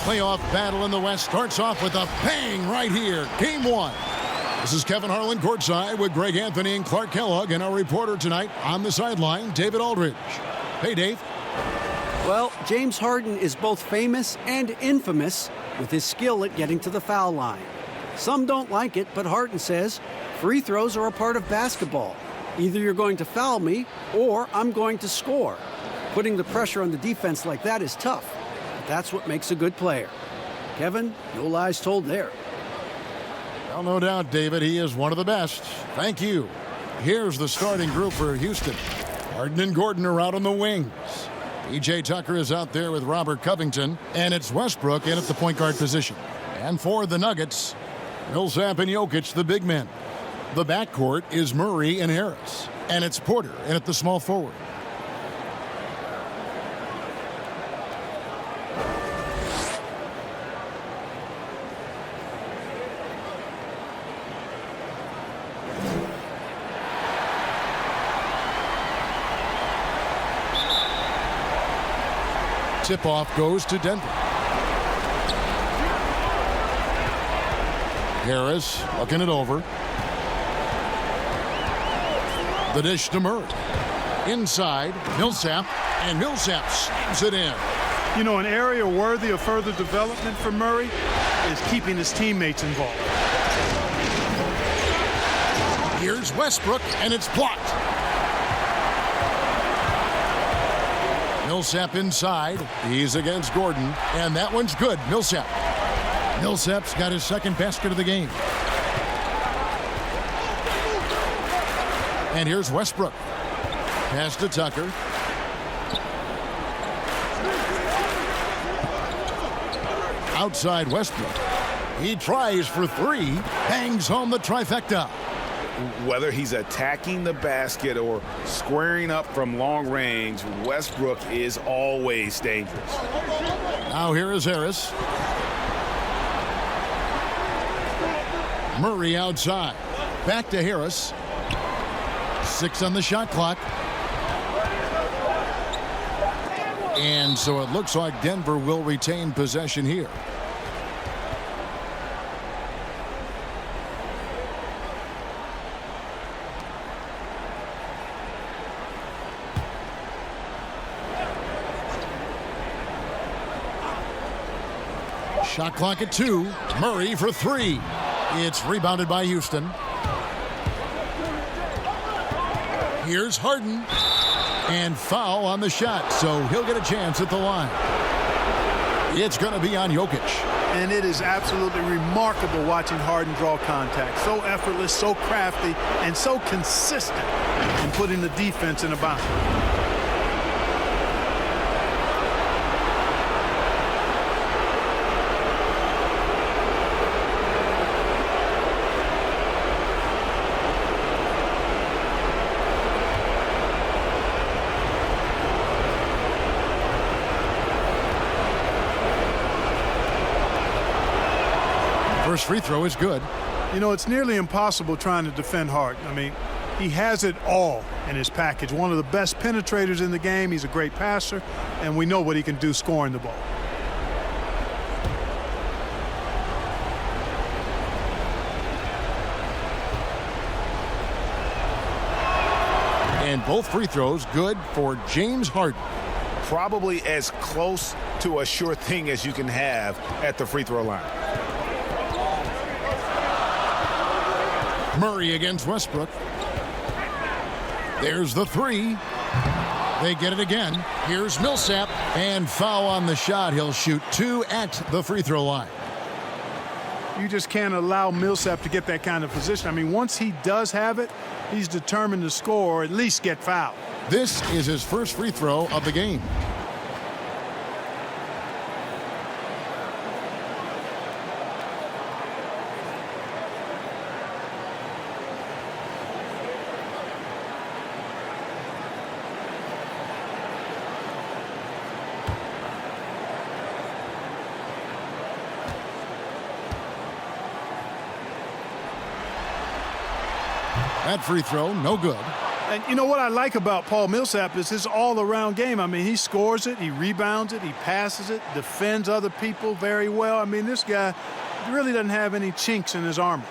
playoff battle in the West starts off with a bang right here. Game 1. This is Kevin Harlan courtside with Greg Anthony and Clark Kellogg, and our reporter tonight on the sideline, David Aldridge. Hey, Dave. Well, James Harden is both famous and infamous with his skill at getting to the foul line. Some don't like it, but Harden says free throws are a part of basketball. Either you're going to foul me or I'm going to score. Putting the pressure on the defense like that is tough, but that's what makes a good player. Kevin, no lies told there. Well, no doubt, David, he is one of the best. Thank you. Here's the starting group for Houston. Harden and Gordon are out on the wings. P.J. Tucker is out there with Robert Covington, and it's Westbrook in at the point guard position. And for the Nuggets, Millsap and Jokic, the big men. The backcourt is Murray and Harris, and it's Porter in at the small forward. Tip-off goes to Denver. Harris looking it over. The dish to Murray. Inside, Millsap, and Millsap slams it in. You know, an area worthy of further development for Murray is keeping his teammates involved. Here's Westbrook, and it's blocked. Millsap inside. He's against Gordon, and that one's good. Millsap. Millsap's got his second basket of the game. And here's Westbrook. Pass to Tucker. Outside Westbrook. He tries for three. Hangs home the trifecta. Whether he's attacking the basket or squaring up from long range, Westbrook is always dangerous. Now here is Harris. Murray outside. Back to Harris. 6 on the shot clock. And so it looks like Denver will retain possession here. Shot clock at 2. Murray for 3. It's rebounded by Houston. Here's Harden. And foul on the shot, so he'll get a chance at the line. It's going to be on Jokic. And it is absolutely remarkable watching Harden draw contact. So effortless, so crafty, and so consistent in putting the defense in a bind. First free throw is good. You know, it's nearly impossible trying to defend Harden. I mean, he has it all in his package. One of the best penetrators in the game. He's a great passer, and we know what he can do scoring the ball. And both free throws good for James Harden. Probably as close to a sure thing as you can have at the free throw line. Murray against Westbrook. There's the 3. They get it again. Here's Millsap, and foul on the shot. He'll shoot 2 at the free throw line. You just can't allow Millsap to get that kind of position. I mean, once he does have it, he's determined to score or at least get fouled. This is his first free throw of the game. That free throw, no good. And you know what I like about Paul Millsap is his all-around game. I mean, he scores it, he rebounds it, he passes it, defends other people very well. I mean, this guy really doesn't have any chinks in his armor.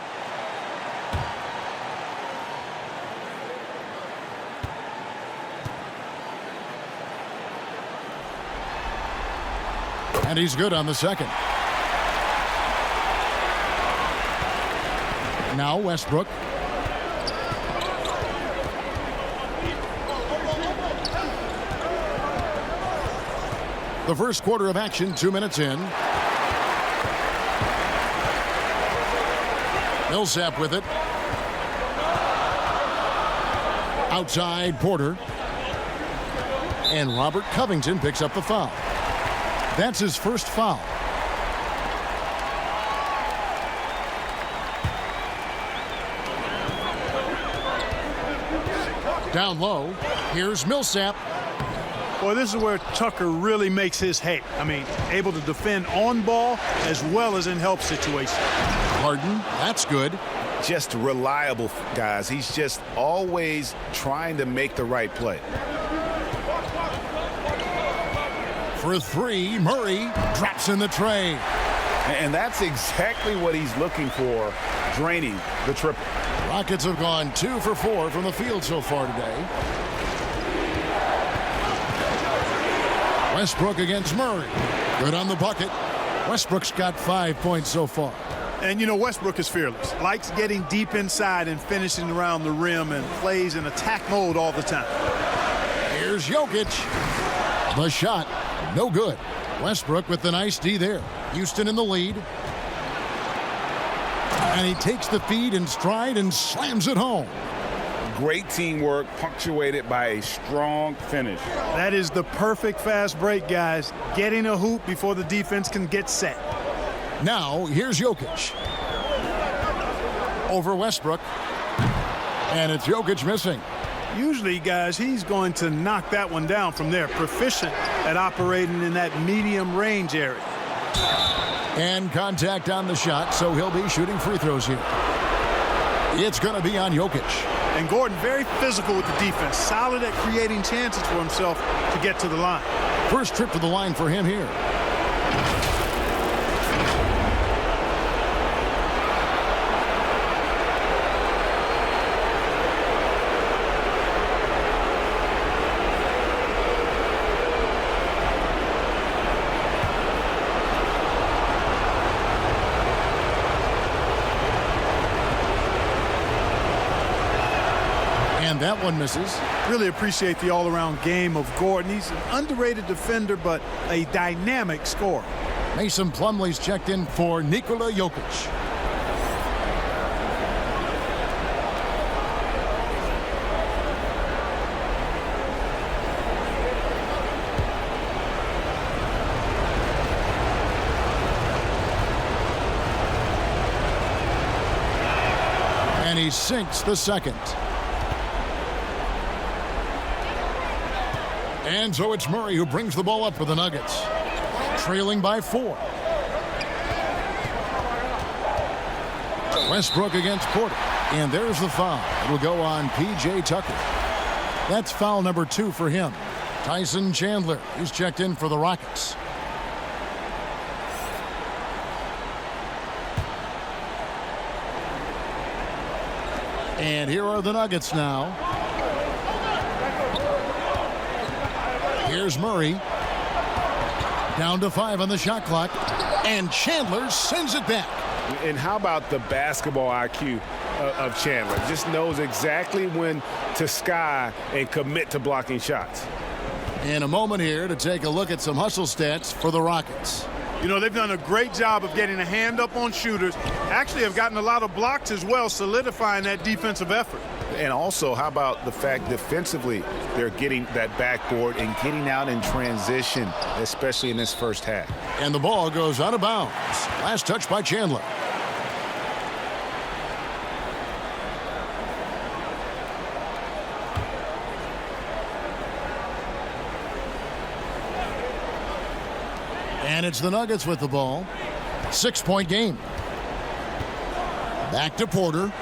And he's good on the second. Now Westbrook. The first quarter of action, 2 minutes in. Millsap with it. Outside Porter. And Robert Covington picks up the foul. That's his first foul. Down low, here's Millsap. Boy, this is where Tucker really makes his hay. I mean, able to defend on ball as well as in help situations. Harden, that's good. Just reliable, guys. He's just always trying to make the right play. For three, Murray drops in the tray. And that's exactly what he's looking for, draining the triple. Rockets have gone 2 for 4 from the field so far today. Westbrook against Murray. Good on the bucket. Westbrook's got 5 points so far. And, you know, Westbrook is fearless. Likes getting deep inside and finishing around the rim and plays in attack mode all the time. Here's Jokic. The shot, no good. Westbrook with the nice D there. Houston in the lead. And he takes the feed in stride and slams it home. Great teamwork, punctuated by a strong finish. That is the perfect fast break, guys. Getting a hoop before the defense can get set. Now, here's Jokic. Over Westbrook. And it's Jokic missing. Usually, guys, he's going to knock that one down from there. Proficient at operating in that medium range area. And contact on the shot, so he'll be shooting free throws here. It's going to be on Jokic. And Gordon very physical with the defense. Solid at creating chances for himself to get to the line. First trip to the line for him here. And that one misses. Really appreciate the all-around game of Gordon. He's an underrated defender, but a dynamic scorer. Mason Plumlee's checked in for Nikola Jokic. And he sinks the second. And so it's Murray who brings the ball up for the Nuggets. Trailing by 4. Westbrook against Porter. And there's the foul. It'll go on P.J. Tucker. That's foul number 2 for him. Tyson Chandler, he's checked in for the Rockets. And here are the Nuggets now. Here's Murray. Down to 5 on the shot clock. And Chandler sends it back. And how about the basketball IQ of Chandler? Just knows exactly when to sky and commit to blocking shots. In a moment here to take a look at some hustle stats for the Rockets. You know, they've done a great job of getting a hand up on shooters. Actually have gotten a lot of blocks as well, solidifying that defensive effort. And also, how about the fact defensively they're getting that backboard and getting out in transition, especially in this first half. And the ball goes out of bounds. Last touch by Chandler. And it's the Nuggets with the ball. 6-point game. Back to Porter.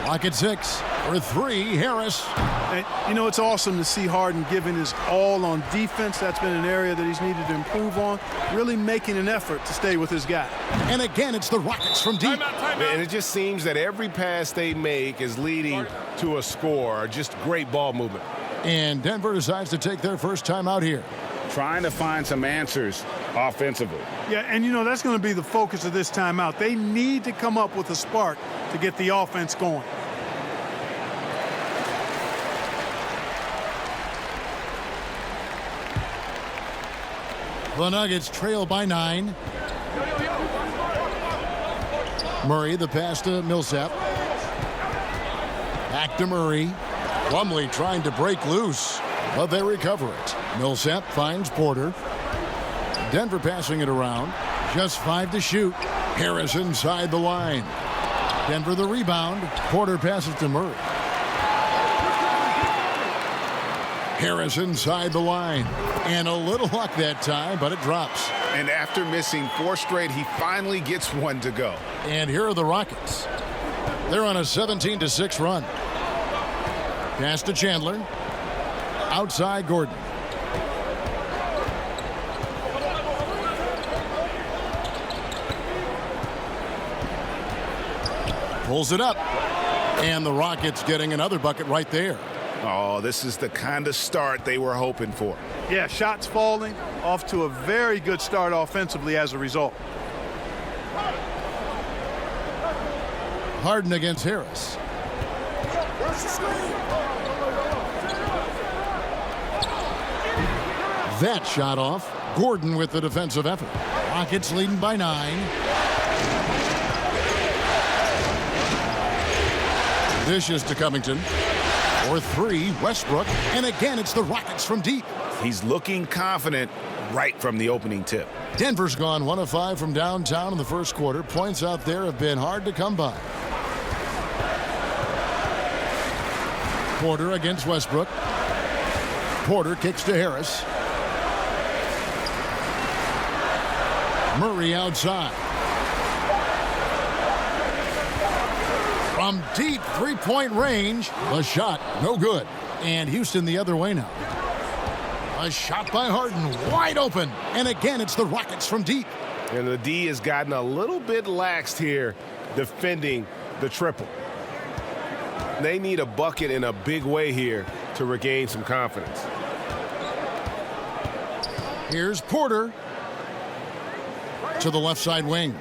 Rocket 6 for 3, Harris. And, you know, it's awesome to see Harden giving his all on defense. That's been an area that he's needed to improve on, really making an effort to stay with his guy. And again, it's the Rockets from deep. And it just seems that every pass they make is leading to a score. Just great ball movement. And Denver decides to take their first time out here. Trying to find some answers offensively. Yeah, and you know, that's going to be the focus of this timeout. They need to come up with a spark to get the offense going. The Nuggets trail by 9. Murray, the pass to Millsap. Back to Murray. Plumlee trying to break loose, but they recover it. Millsap finds Porter. Denver passing it around. Just 5 to shoot. Harris inside the line. Denver the rebound. Porter passes to Murray. Harris inside the line. And a little luck that time, but it drops. And after missing 4 straight, he finally gets one to go. And here are the Rockets. They're on a 17-6 run. Pass to Chandler. Outside Gordon. Pulls it up. And the Rockets getting another bucket right there. Oh, this is the kind of start they were hoping for. Yeah, shots falling, off to a very good start offensively as a result. Harden against Harris. That shot off. Gordon with the defensive effort. Rockets leading by 9. Dishes to Covington. For 3, Westbrook. And again, it's the Rockets from deep. He's looking confident right from the opening tip. Denver's gone 1 of 5 from downtown in the first quarter. Points out there have been hard to come by. Porter against Westbrook. Porter kicks to Harris. Murray outside. From deep three-point range, the shot no good. And Houston the other way now. A shot by Harden, wide open. And again, it's the Rockets from deep. And the D has gotten a little bit laxed here defending the triple. They need a bucket in a big way here to regain some confidence. Here's Porter to the left side wing.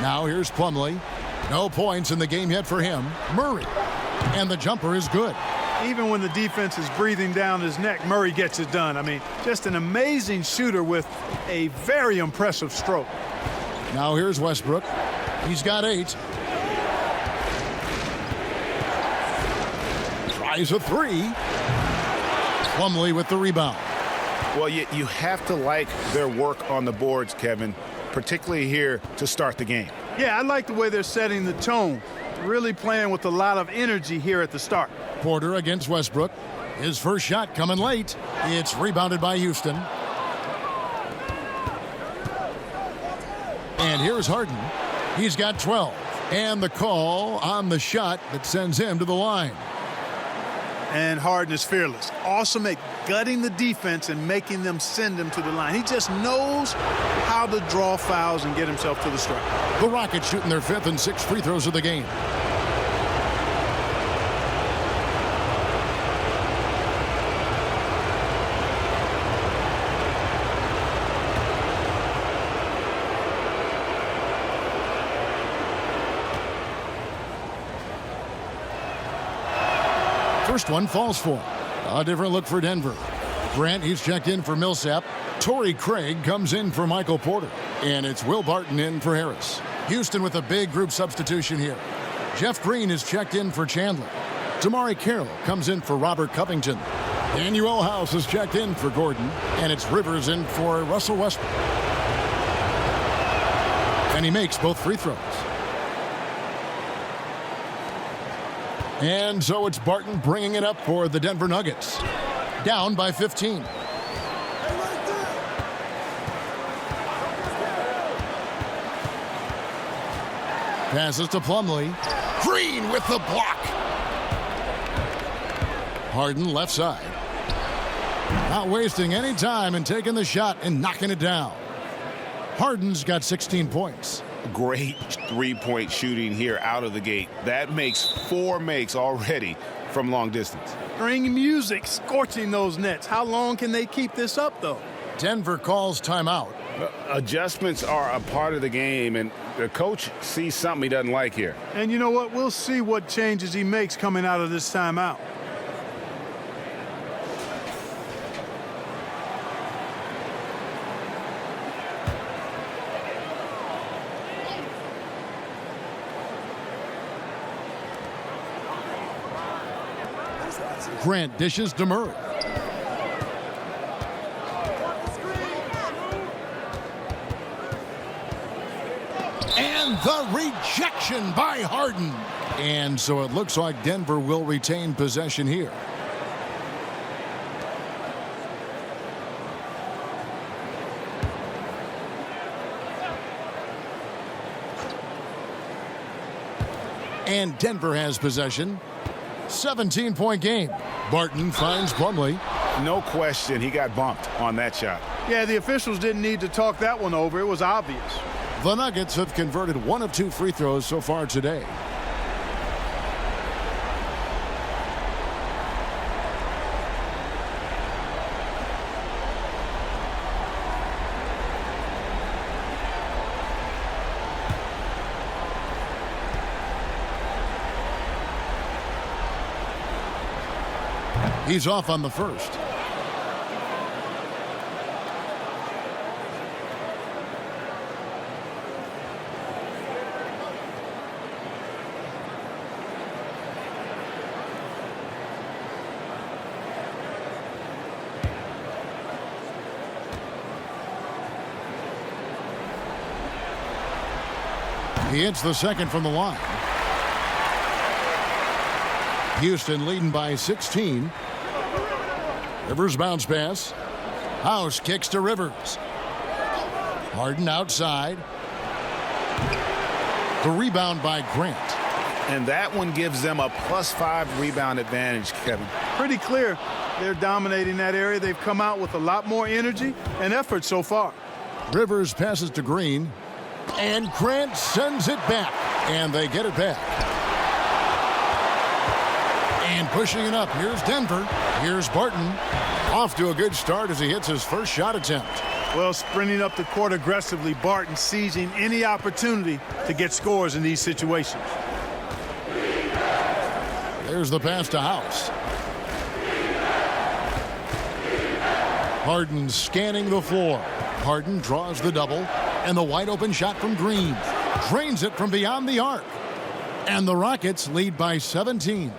Now here's Plumlee. No points in the game yet for him. Murray. And the jumper is good. Even when the defense is breathing down his neck, Murray gets it done. I mean, just an amazing shooter with a very impressive stroke. Now here's Westbrook. He's got 8. Tries a 3. Plumlee with the rebound. Well, you have to like their work on the boards, Kevin, particularly here to start the game. Yeah, I like the way they're setting the tone. Really playing with a lot of energy here at the start. Porter against Westbrook. His first shot coming late. It's rebounded by Houston. And here's Harden. He's got 12. And the call on the shot that sends him to the line. And Harden is fearless. Awesome at gutting the defense and making them send him to the line. He just knows how to draw fouls and get himself to the stripe. The Rockets shooting their 5th and 6th free throws of the game. First one falls for. A different look for Denver. Grant, he's checked in for Millsap. Torrey Craig comes in for Michael Porter. And it's Will Barton in for Harris. Houston with a big group substitution here. Jeff Green is checked in for Chandler. Damari Carroll comes in for Robert Covington. Daniel House is checked in for Gordon. And it's Rivers in for Russell Westbrook. And he makes both free throws. And so it's Barton bringing it up for the Denver Nuggets. Down by 15. Passes to Plumlee. Green with the block. Harden left side. Not wasting any time and taking the shot and knocking it down. Harden's got 16 points. Great three-point shooting here out of the gate. That makes 4 makes already from long distance. String music scorching those nets. How long can they keep this up, though? Denver calls timeout. Adjustments are a part of the game, and the coach sees something he doesn't like here. And you know what? We'll see what changes he makes coming out of this timeout. Grant dishes to Murray. And the rejection by Harden. And so it looks like Denver will retain possession here. And Denver has possession. 17-point game. Barton finds Plumlee. No question, he got bumped on that shot. Yeah, the officials didn't need to talk that one over. It was obvious. The Nuggets have converted 1 of 2 free throws so far today. He's off on the first. He hits the second from the line. Houston leading by 16. Rivers bounce pass. House kicks to Rivers. Harden outside. The rebound by Grant. And that one gives them a +5 rebound advantage, Kevin. Pretty clear they're dominating that area. They've come out with a lot more energy and effort so far. Rivers passes to Green. And Grant sends it back. And they get it back. And pushing it up. Here's Denver. Here's Barton. Off to a good start as he hits his first shot attempt. Well, sprinting up the court aggressively, Barton seizing any opportunity to get scores in these situations. There's the pass to House. Harden scanning the floor. Harden draws the double. And the wide open shot from Green. Drains it from beyond the arc. And the Rockets lead by 17.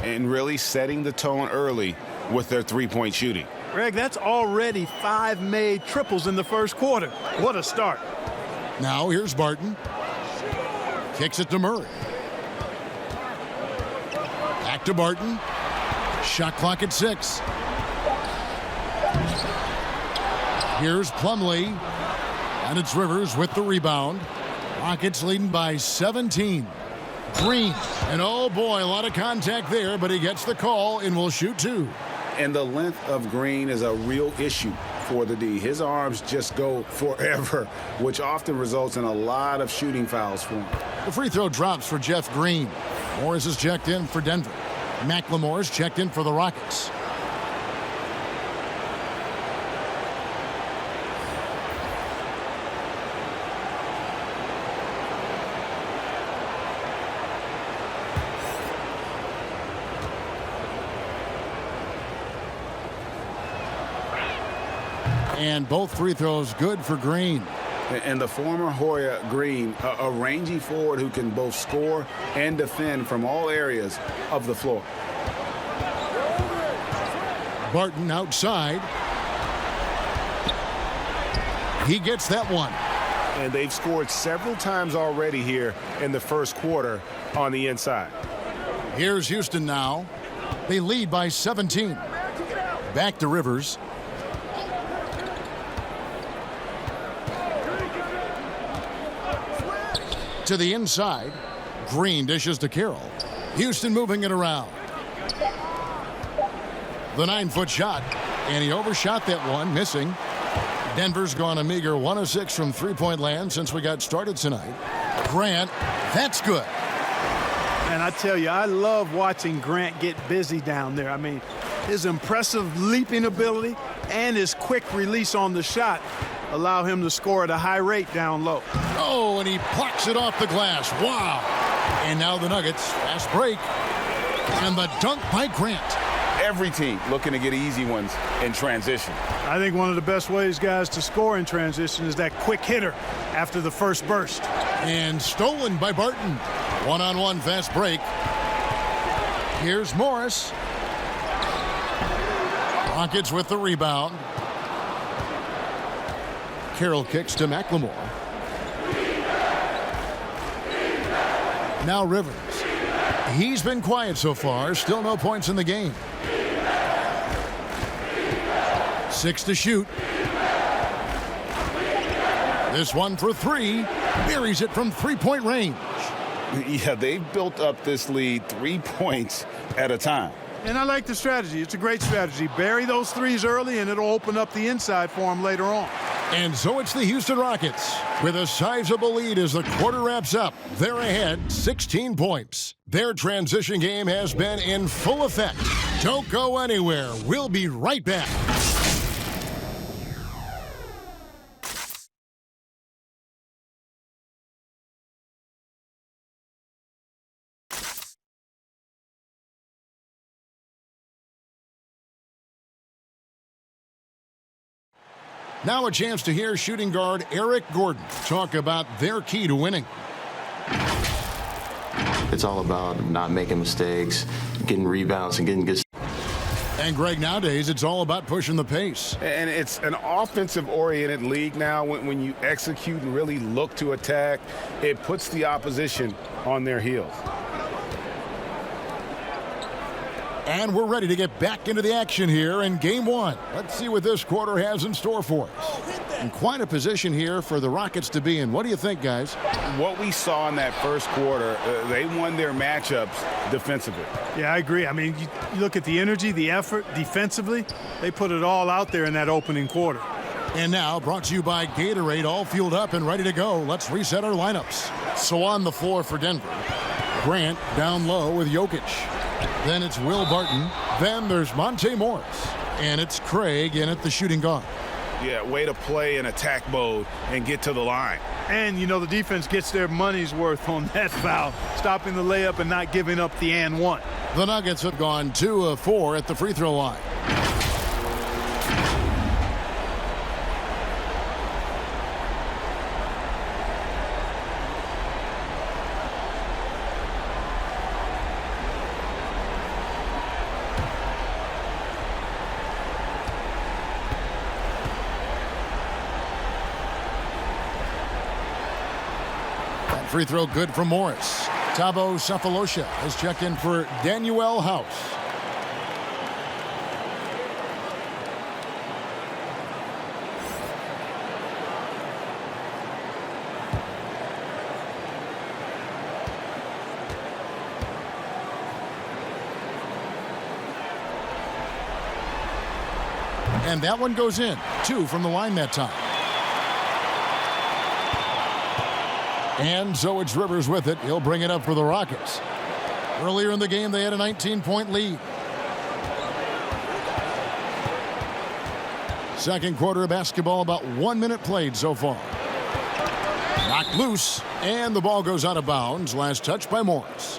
And really setting the tone early with their three-point shooting. Greg, that's already 5 made triples in the first quarter. What a start. Now here's Barton. Kicks it to Murray. Back to Barton. Shot clock at 6. Here's Plumlee. And it's Rivers with the rebound. Rockets leading by 17. Green. And oh boy, a lot of contact there, but he gets the call and will shoot 2. And the length of Green is a real issue for the D. His arms just go forever, which often results in a lot of shooting fouls for him. The free throw drops for Jeff Green. Morris is checked in for Denver. McLemore's checked in for the Rockets. And both free throws good for Green. And the former Hoya Green, a rangy forward who can both score and defend from all areas of the floor. Barton outside. He gets that one. And they've scored several times already here in the first quarter on the inside. Here's Houston now. They lead by 17. Back to Rivers. to the inside. Green dishes to Carroll. Houston moving it around. The 9-foot shot, and he overshot that one, missing. Denver's gone a meager 1 of 6 from three-point land since we got started tonight. Grant, that's good. And I tell you, I love watching Grant get busy down there. I mean, his impressive leaping ability and his quick release on the shot allow him to score at a high rate down low. Oh, and he plucks it off the glass. Wow. And now the Nuggets, fast break. And the dunk by Grant. Every team looking to get easy ones in transition. I think one of the best ways, guys, to score in transition is that quick hitter after the first burst. And stolen by Barton. One-on-one fast break. Here's Morris. Rockets with the rebound. Carroll kicks to McLemore. Now Rivers. He's been quiet so far. Still no points in the game. 6 to shoot. This one for 3. Buries it from three-point range. Yeah, they've built up this lead 3 points at a time. And I like the strategy. It's a great strategy. Bury those threes early, and it'll open up the inside for them later on. And so it's the Houston Rockets with a sizable lead as the quarter wraps up. They're ahead 16 points. Their transition game has been in full effect. Don't go anywhere. We'll be right back. Now a chance to hear shooting guard Eric Gordon talk about their key to winning. It's all about not making mistakes, getting rebounds, and getting good. And Greg, nowadays it's all about pushing the pace. And it's an offensive-oriented league now. When you execute and really look to attack, it puts the opposition on their heels. And we're ready to get back into the action here in Game 1. Let's see what this quarter has in store for us. And quite a position here for the Rockets to be in. What do you think, guys? What we saw in that first quarter, they won their matchups defensively. Yeah, I agree. I mean, you look at the energy, the effort defensively, they put it all out there in that opening quarter. And now, brought to you by Gatorade, all fueled up and ready to go. Let's reset our lineups. So on the floor for Denver, Grant down low with Jokic. Then it's Will Barton. Then there's Monte Morris. And it's Craig in at the shooting guard. Yeah, way to play in attack mode and get to the line. And, you know, the defense gets their money's worth on that foul, stopping the layup and not giving up the and one. The Nuggets have gone 2 of 4 at the free throw line. Free throw good for Morris. Thabo Sefolosha has checked in for Danuel House. And that one goes in. 2 from the line that time. And so it's Rivers with it. He'll bring it up for the Rockets. Earlier in the game, they had a 19-point lead. Second quarter of basketball, about 1 minute played so far. Knocked loose, and the ball goes out of bounds. Last touch by Morris.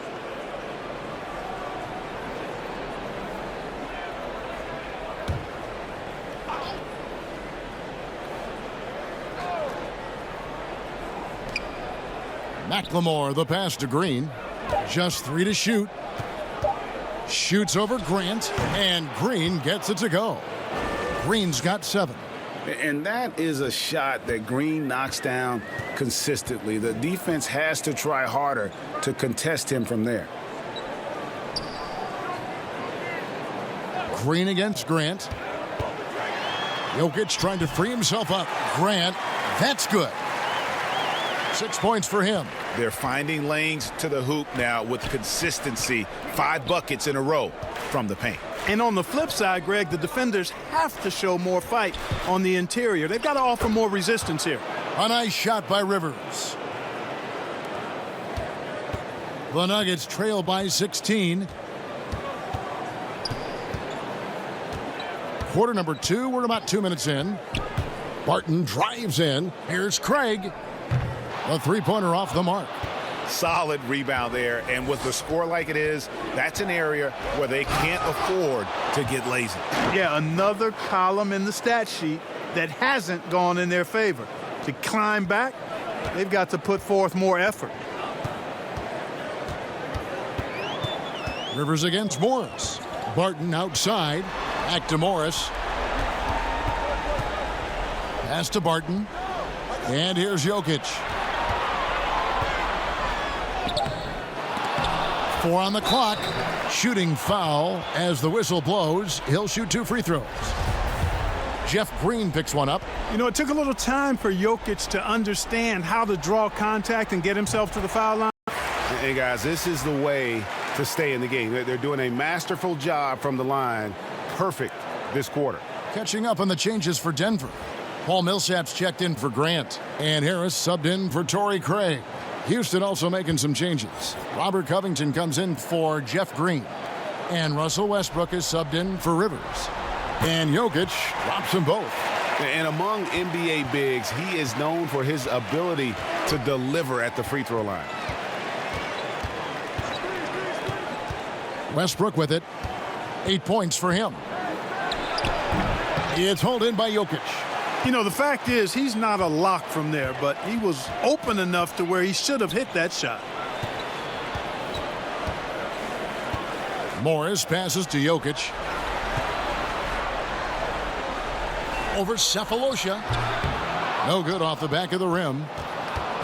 McLemore, the pass to Green. Just 3 to shoot. Shoots over Grant, and Green gets it to go. Green's got 7. And that is a shot that Green knocks down consistently. The defense has to try harder to contest him from there. Green against Grant. Jokic trying to free himself up. Grant, that's good. 6 points for him. They're finding lanes to the hoop now with consistency. 5 buckets in a row from the paint. And on the flip side, Greg, the defenders have to show more fight on the interior. They've got to offer more resistance here. A nice shot by Rivers. The Nuggets trail by 16. Quarter number 2, we're about 2 minutes in. Barton drives in. Here's Craig. A three-pointer off the mark. Solid rebound there, and with the score like it is, that's an area where they can't afford to get lazy. Yeah, another column in the stat sheet that hasn't gone in their favor. To climb back, they've got to put forth more effort. Rivers against Morris. Barton outside. Back to Morris. Pass to Barton. And here's Jokic. 4 on the clock. Shooting foul as the whistle blows. He'll shoot 2 free throws. Jeff Green picks one up. You know, it took a little time for Jokic to understand how to draw contact and get himself to the foul line. Hey, guys, this is the way to stay in the game. They're doing a masterful job from the line. Perfect this quarter. Catching up on the changes for Denver. Paul Millsap's checked in for Grant. And Harris subbed in for Torrey Craig. Houston also making some changes. Robert Covington comes in for Jeff Green. And Russell Westbrook is subbed in for Rivers. And Jokic drops them both. And among NBA bigs, he is known for his ability to deliver at the free throw line. Westbrook with it. 8 points for him. It's hauled in by Jokic. You know, the fact is he's not a lock from there, but he was open enough to where he should have hit that shot. Morris passes to Jokic. Over Cephalosha. No good off the back of the rim.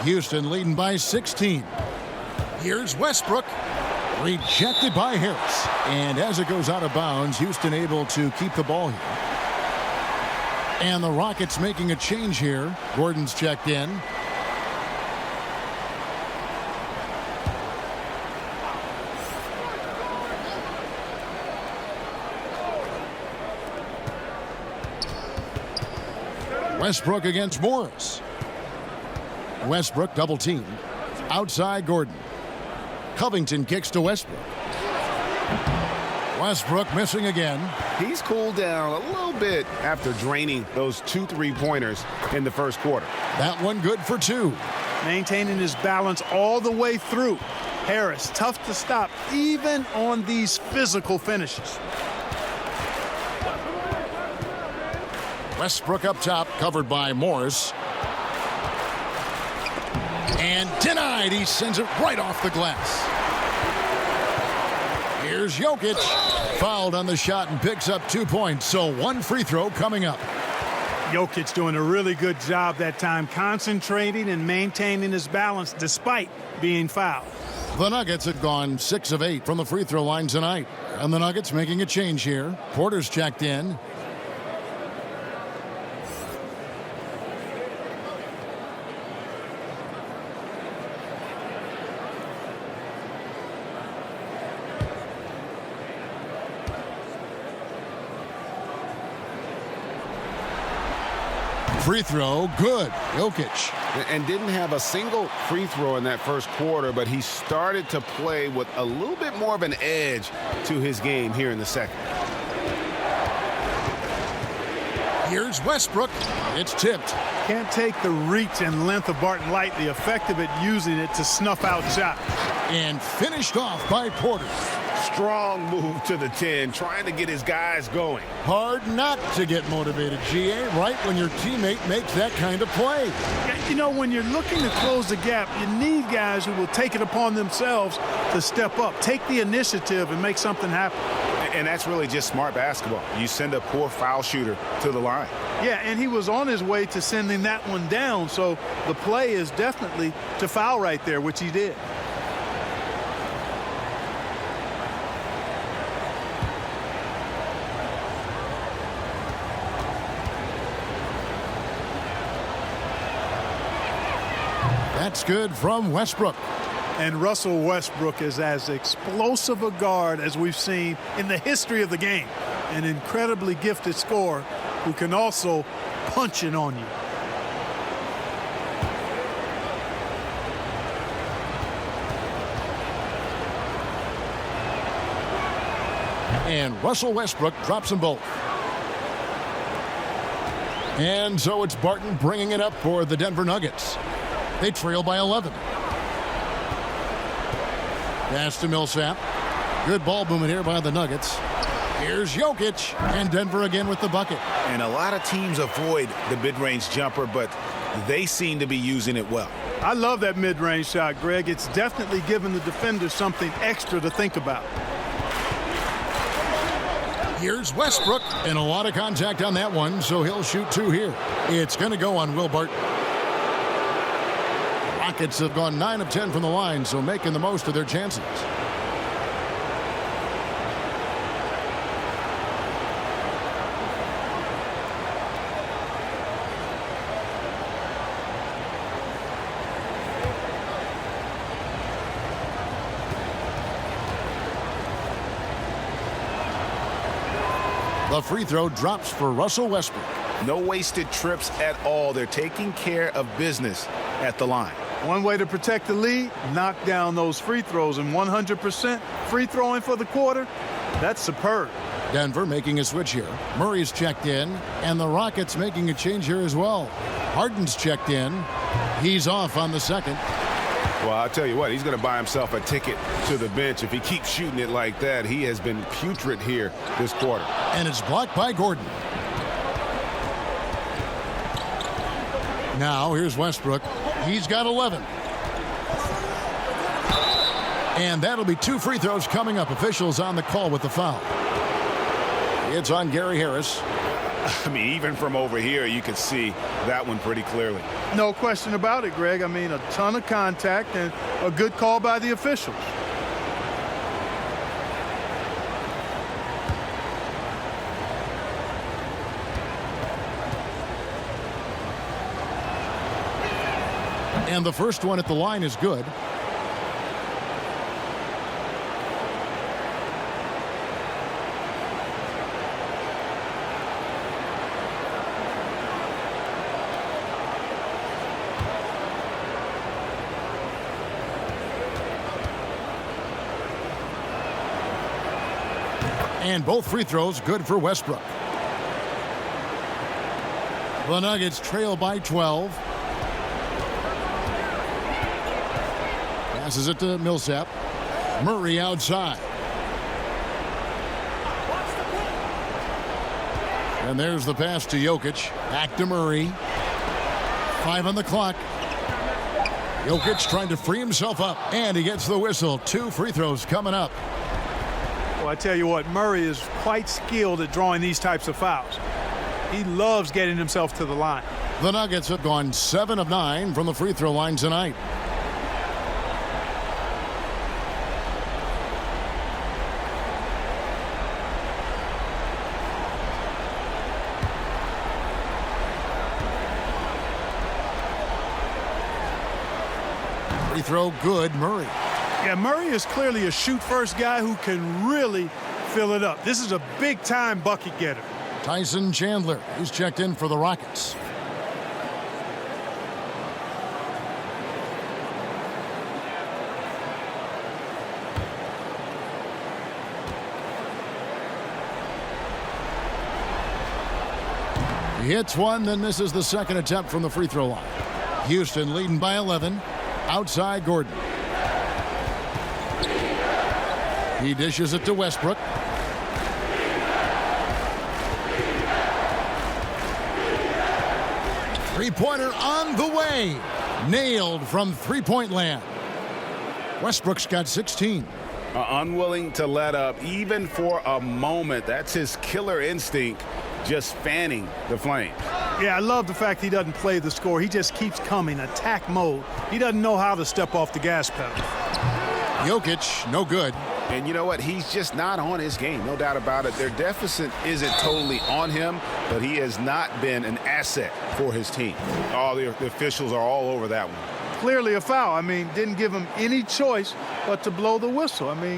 Houston leading by 16. Here's Westbrook. Rejected by Harris. And as it goes out of bounds, Houston able to keep the ball here. And the Rockets making a change here. Gordon's checked in. Westbrook against Morris. Westbrook double team. Outside Gordon. Covington kicks to Westbrook. Westbrook missing again. He's cooled down a little bit after draining those 2 3-pointers in the first quarter. That one good for 2. Maintaining his balance all the way through. Harris, tough to stop, even on these physical finishes. Westbrook up top, covered by Morris. And denied. He sends it right off the glass. Here's Jokic. Fouled on the shot and picks up 2 points. So 1 free throw coming up. Jokic doing a really good job that time, concentrating and maintaining his balance despite being fouled. The Nuggets have gone 6 of 8 from the free throw line tonight. And the Nuggets making a change here. Porter's checked in. Free throw, good. Jokic. And didn't have a single free throw in that first quarter, but he started to play with a little bit more of an edge to his game here in the second. Here's Westbrook. It's tipped. Can't take the reach and length of Barton lightly. Effective at using it to snuff out shots. And finished off by Porter. Strong move to the 10, trying to get his guys going. Hard not to get motivated, GA, right when your teammate makes that kind of play. You know, when you're looking to close the gap, you need guys who will take it upon themselves to step up, take the initiative, and make something happen. And that's really just smart basketball. You send a poor foul shooter to the line. Yeah, and he was on his way to sending that one down, so the play is definitely to foul right there, which he did. That's good from Westbrook. And Russell Westbrook is as explosive a guard as we've seen in the history of the game. An incredibly gifted scorer who can also punch it on you. And Russell Westbrook drops them both. And so it's Barton bringing it up for the Denver Nuggets. They trail by 11. Pass to Millsap. Good ball movement here by the Nuggets. Here's Jokic, and Denver again with the bucket. And a lot of teams avoid the mid-range jumper, but they seem to be using it well. I love that mid-range shot, Greg. It's definitely given the defender something extra to think about. Here's Westbrook, and a lot of contact on that one, so he'll shoot 2 here. It's going to go on Will Barton. Rockets have gone 9 of 10 from the line, so making the most of their chances. The free throw drops for Russell Westbrook. No wasted trips at all. They're taking care of business at the line. One way to protect the lead, knock down those free throws, and 100% free throwing for the quarter, that's superb. Denver making a switch here. Murray's checked in, and the Rockets making a change here as well. Harden's checked in. He's off on the second. Well, I'll tell you what, he's going to buy himself a ticket to the bench. If he keeps shooting it like that, he has been putrid here this quarter. And it's blocked by Gordon. Now, here's Westbrook. He's got 11. And that'll be 2 free throws coming up. Officials on the call with the foul. It's on Gary Harris. I mean, even from over here, you can see that one pretty clearly. No question about it, Greg. I mean, a ton of contact and a good call by the officials. And the first one at the line is good. And both free throws good for Westbrook. The Nuggets trail by 12. Passes it to Millsap. Murray outside. And there's the pass to Jokic. Back to Murray. 5 on the clock. Jokic trying to free himself up. And he gets the whistle. 2 free throws coming up. Well, I tell you what, Murray is quite skilled at drawing these types of fouls. He loves getting himself to the line. The Nuggets have gone 7 of 9 from the free throw line tonight. Free throw good, Murray. Yeah, Murray is clearly a shoot-first guy who can really fill it up. This is a big-time bucket getter. Tyson Chandler, he's checked in for the Rockets. He hits one, then misses the second attempt from the free throw line. Houston leading by 11. Outside Gordon. He dishes it to Westbrook. Three-pointer on the way. Nailed from three-point land. Westbrook's got 16. Unwilling to let up even for a moment. That's his killer instinct, just fanning the flame. Yeah, I love the fact he doesn't play the score. He just keeps coming, attack mode. He doesn't know how to step off the gas pedal. Jokic, no good. And you know what? He's just not on his game, no doubt about it. Their deficit isn't totally on him, but he has not been an asset for his team. Oh, the officials are all over that one. clearly a foul. I mean, didn't give him any choice but to blow the whistle. I mean,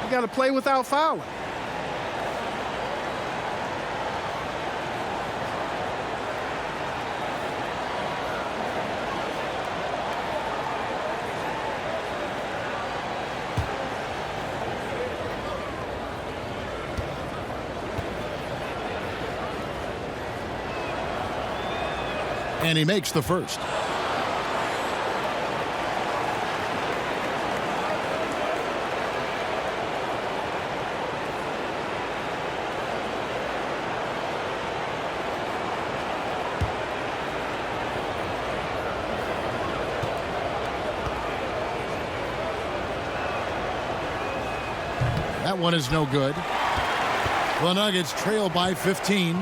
you got to play without fouling. And he makes the first. That one is no good. The Nuggets trail by 15.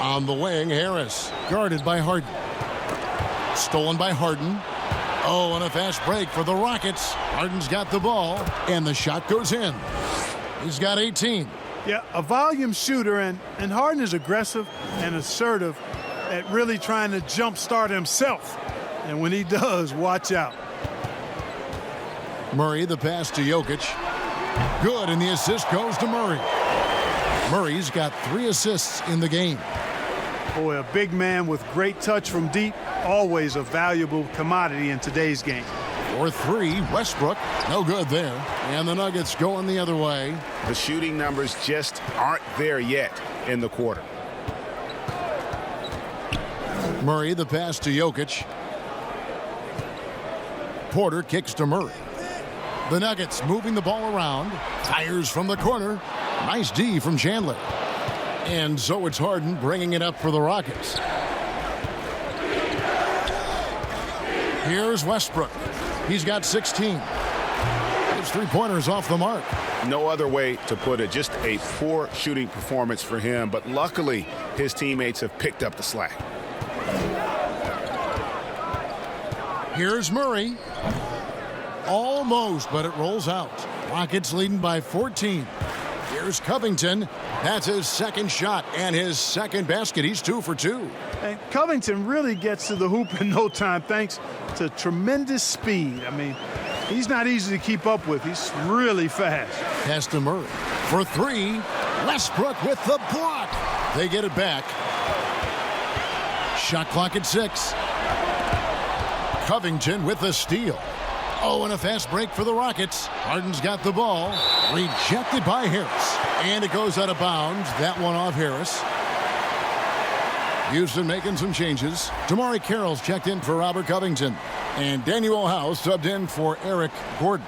On the wing, Harris, guarded by Harden. Stolen by Harden. Oh, and a fast break for the Rockets. Harden's got the ball, and the shot goes in. He's got 18. Yeah, a volume shooter, and Harden is aggressive and assertive at really trying to jumpstart himself. And when he does, watch out. Murray, the pass to Jokic. Good, and the assist goes to Murray. Murray's got 3 assists in the game. Boy, a big man with great touch from deep, always a valuable commodity in today's game. For 3, Westbrook, no good there. And the Nuggets going the other way. The shooting numbers just aren't there yet in the quarter. Murray, the pass to Jokic. Porter kicks to Murray. The Nuggets moving the ball around. Fires from the corner. Nice D from Chandler. And so it's Harden bringing it up for the Rockets. Here's Westbrook. He's got 16. His 3-pointers off the mark. No other way to put it. Just a poor shooting performance for him. But luckily, his teammates have picked up the slack. Here's Murray. Almost, but it rolls out. Rockets leading by 14. Here's Covington. That's his second shot and his second basket. He's 2 for 2. And Covington really gets to the hoop in no time thanks to tremendous speed. I mean, he's not easy to keep up with. He's really fast. Pass to Murray. For 3, Westbrook with the block. They get it back. Shot clock at 6. Covington with the steal. Oh, and a fast break for the Rockets. Harden's got the ball. Rejected by Harris. And it goes out of bounds. That one off Harris. Houston making some changes. Damari Carroll's checked in for Robert Covington. And Daniel House subbed in for Eric Gordon.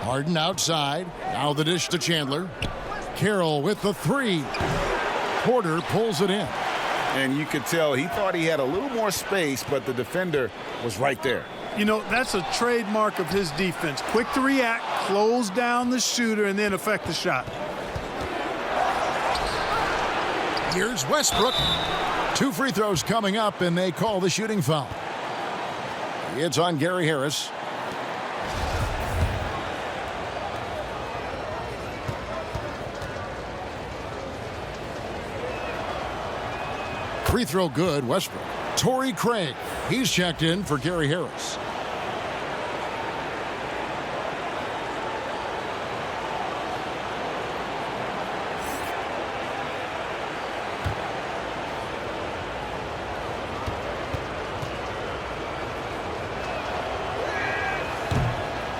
Harden outside. Now the dish to Chandler. Carroll with the 3. Porter pulls it in. And you could tell he thought he had a little more space, but the defender was right there. You know, that's a trademark of his defense. Quick to react, close down the shooter, and then affect the shot. Here's Westbrook. 2 free throws coming up, and they call the shooting foul. It's on Gary Harris. Free throw good, Westbrook. Torrey Craig, he's checked in for Gary Harris.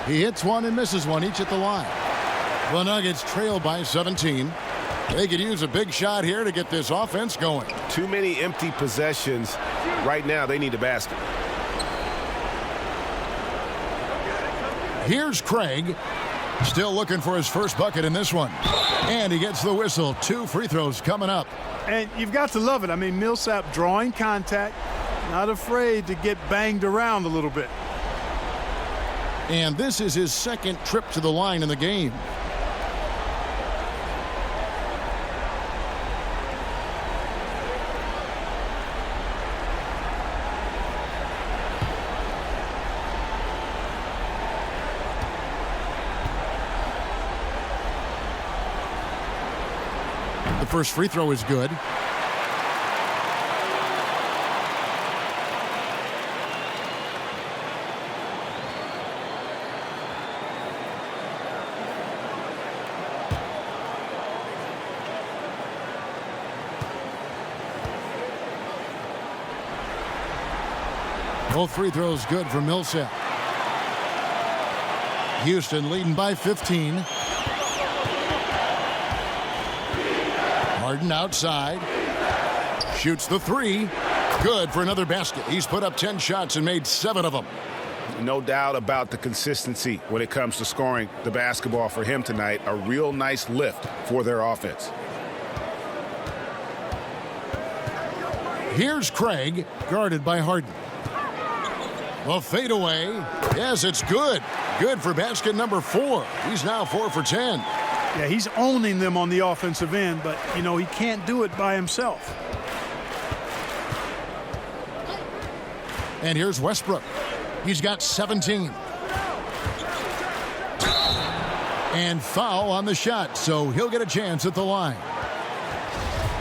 He hits one and misses one, each at the line. The Nuggets trail by 17. They could use a big shot here to get this offense going. Too many empty possessions. Right now, they need a basket. Here's Craig. Still looking for his first bucket in this one. And he gets the whistle. 2 free throws coming up. And you've got to love it. I mean, Millsap drawing contact, not afraid to get banged around a little bit. And this is his second trip to the line in the game. The first free throw is good. Both free throws good for Millsap. Houston leading by 15. Harden outside. Shoots the three. Good for another basket. He's put up 10 shots and made 7 of them. No doubt about the consistency when it comes to scoring the basketball for him tonight. A real nice lift for their offense. Here's Craig, guarded by Harden. The fadeaway. Yes, it's good. Good for basket number 4. He's now 4 for 10. Yeah, he's owning them on the offensive end, but, you know, he can't do it by himself. And here's Westbrook. He's got 17. And foul on the shot, so he'll get a chance at the line.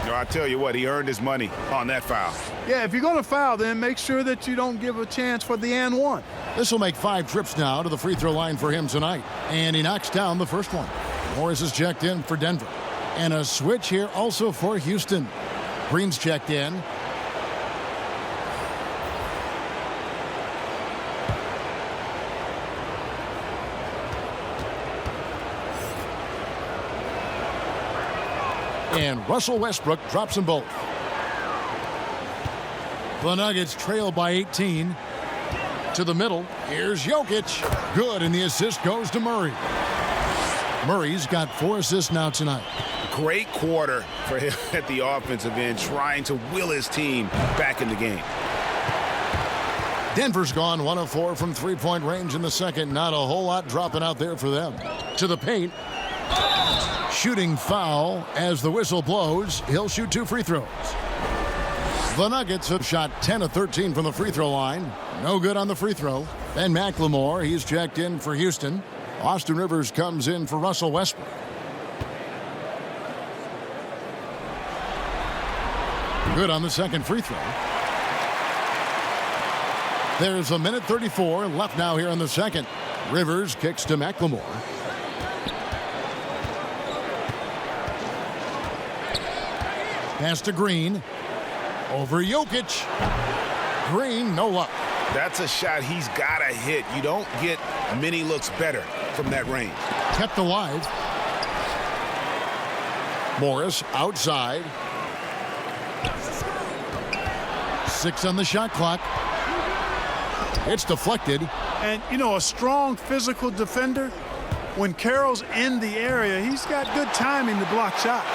No, I tell you what, he earned his money on that foul. Yeah, if you're going to foul, then make sure that you don't give a chance for the and one. This will make 5 trips now to the free throw line for him tonight. And he knocks down the first one. Morris is checked in for Denver. And a switch here also for Houston. Green's checked in. And Russell Westbrook drops them both. The Nuggets trail by 18. To the middle. Here's Jokic. Good, and the assist goes to Murray. Murray's got 4 assists now tonight. Great quarter for him at the offensive end, trying to will his team back in the game. Denver's gone 1 of 4 from three-point range in the second. Not a whole lot dropping out there for them. To the paint. Shooting foul as the whistle blows. He'll shoot 2 free throws. The Nuggets have shot 10 of 13 from the free throw line. No good on the free throw. And McLemore, he's checked in for Houston. Austin Rivers comes in for Russell Westbrook. Good on the second free throw. There's 1:34 left now here in the second. Rivers kicks to McLemore. Pass to Green. Over Jokic. Green, no luck. That's a shot he's got to hit. You don't get many looks better from that range. Kept alive. Morris outside. 6 on the shot clock. It's deflected. And, you know, a strong physical defender, when Carroll's in the area, he's got good timing to block shots.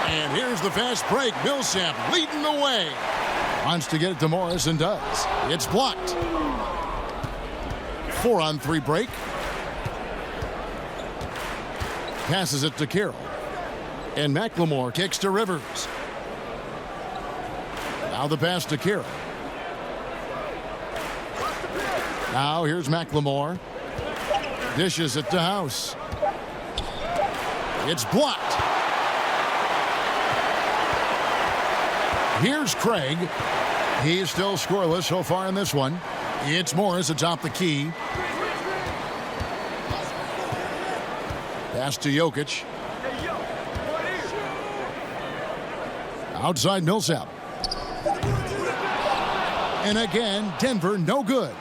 And here's the fast break. Millsap leading the way. Wants to get it to Morris and does. It's blocked. 4-on-3 break. Passes it to Carroll. And McLemore kicks to Rivers. Now the pass to Carroll. Now here's McLemore. Dishes it to House. It's blocked. Here's Craig. He's still scoreless so far in this one. It's Morris atop the key. Pass to Jokic. Outside Millsap. And again, Denver no good.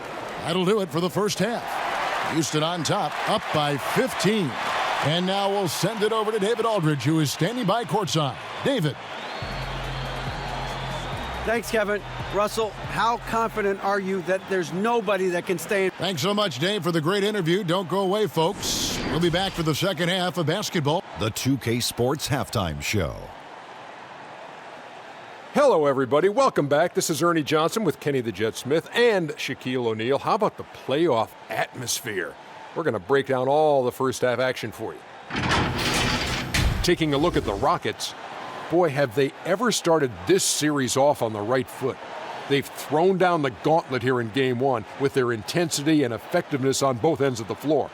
That'll do it for the first half. Houston on top, up by 15. And now we'll send it over to David Aldridge, who is standing by courtside. David. Thanks, Kevin. Russell, how confident are you that there's nobody that can stay in? Thanks so much, Dave, for the great interview. Don't go away, folks. We'll be back for the second half of basketball. The 2K Sports Halftime Show. Hello, everybody. Welcome back. This is Ernie Johnson with Kenny the Jet Smith and Shaquille O'Neal. How about the playoff atmosphere? We're going to break down all the first half action for you. Taking a look at the Rockets, boy, have they ever started this series off on the right foot. They've thrown down the gauntlet here in Game 1 with their intensity and effectiveness on both ends of the floor.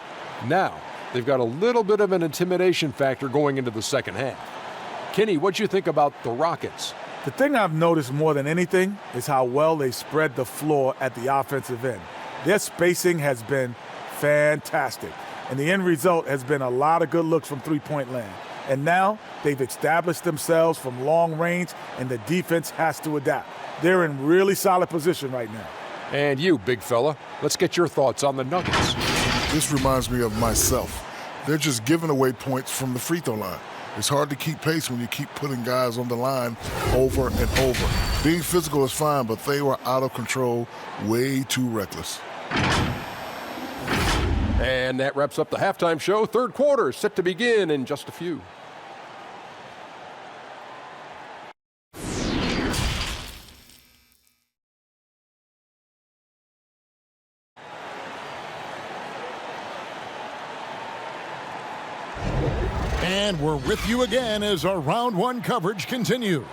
Now, they've got a little bit of an intimidation factor going into the second half. Kenny, what'd you think about the Rockets? The thing I've noticed more than anything is how well they spread the floor at the offensive end. Their spacing has been fantastic, and the end result has been a lot of good looks from three-point land. And now they've established themselves from long range, and the defense has to adapt. They're in really solid position right now. And you, big fella, let's get your thoughts on the Nuggets. This reminds me of myself. They're just giving away points from the free throw line. It's hard to keep pace when you keep putting guys on the line over and over. Being physical is fine, but they were out of control, way too reckless. And that wraps up the halftime show. Third quarter is set to begin in just a few. And we're with you again as our round one coverage continues.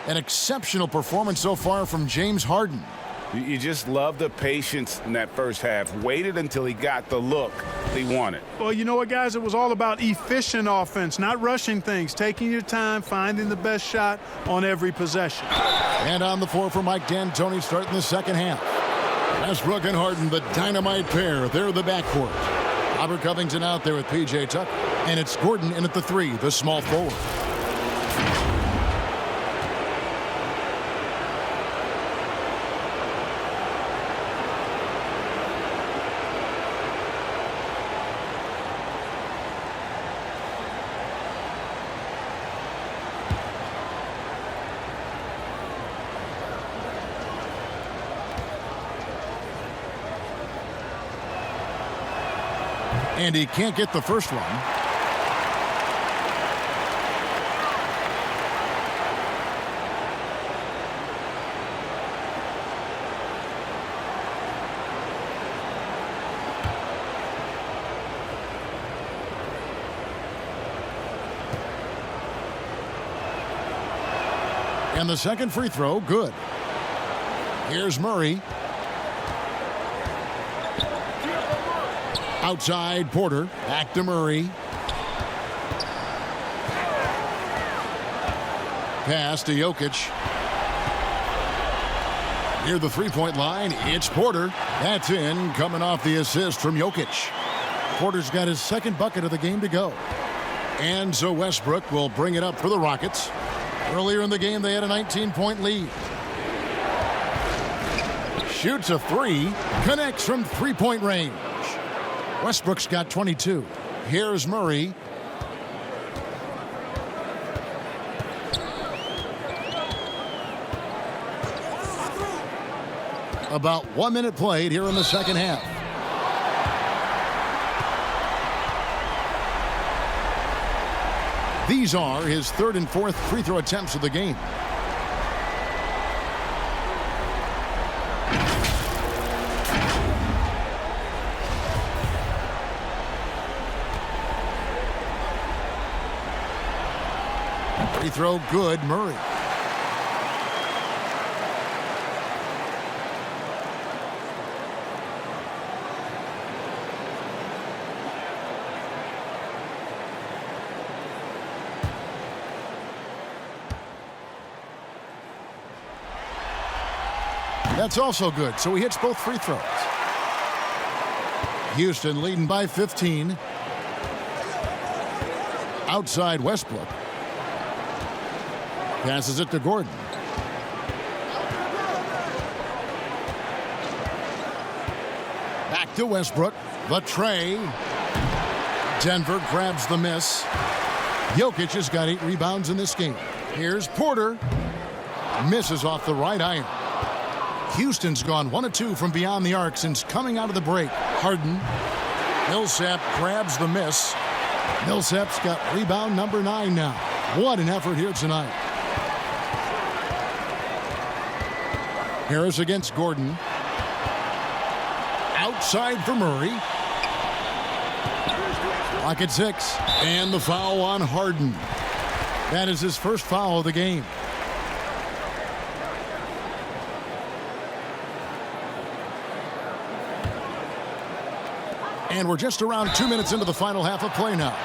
An exceptional performance so far from James Harden. You just love the patience in that first half. Waited until he got the look he wanted. Well, you know what, guys? It was all about efficient offense, not rushing things, taking your time, finding the best shot on every possession. And on the floor for Mike D'Antoni starting the second half. Westbrook and Harden, the dynamite pair. They're the backcourt. Robert Covington out there with P.J. Tucker. And it's Gordon in at the three, the small forward. And he can't get the first one. And the second free throw, good. Here's Murray. Outside, Porter. Back to Murray. Pass to Jokic. Near the three-point line, it's Porter. That's in, coming off the assist from Jokic. Porter's got his second bucket of the game to go. And so Westbrook will bring it up for the Rockets. Earlier in the game, they had a 19-point lead. Shoots a three, connects from three-point range. Westbrook's got 22. Here's Murray. About 1 minute played here in the second half. These are his third and fourth free throw attempts of the game. Free throw good, Murray. That's also good, so he hits both free throws. Houston leading by 15. Outside Westbrook. Passes it to Gordon. Back to Westbrook. The tray. Denver grabs the miss. Jokic has got 8 rebounds in this game. Here's Porter. Misses off the right iron. Houston's gone 1 of 2 from beyond the arc since coming out of the break. Harden. Millsap grabs the miss. Millsap's got rebound number 9 now. What an effort here tonight. Harris against Gordon. Outside for Murray. Clock at 6. And the foul on Harden. That is his first foul of the game. And we're just around 2 minutes into the final half of play now.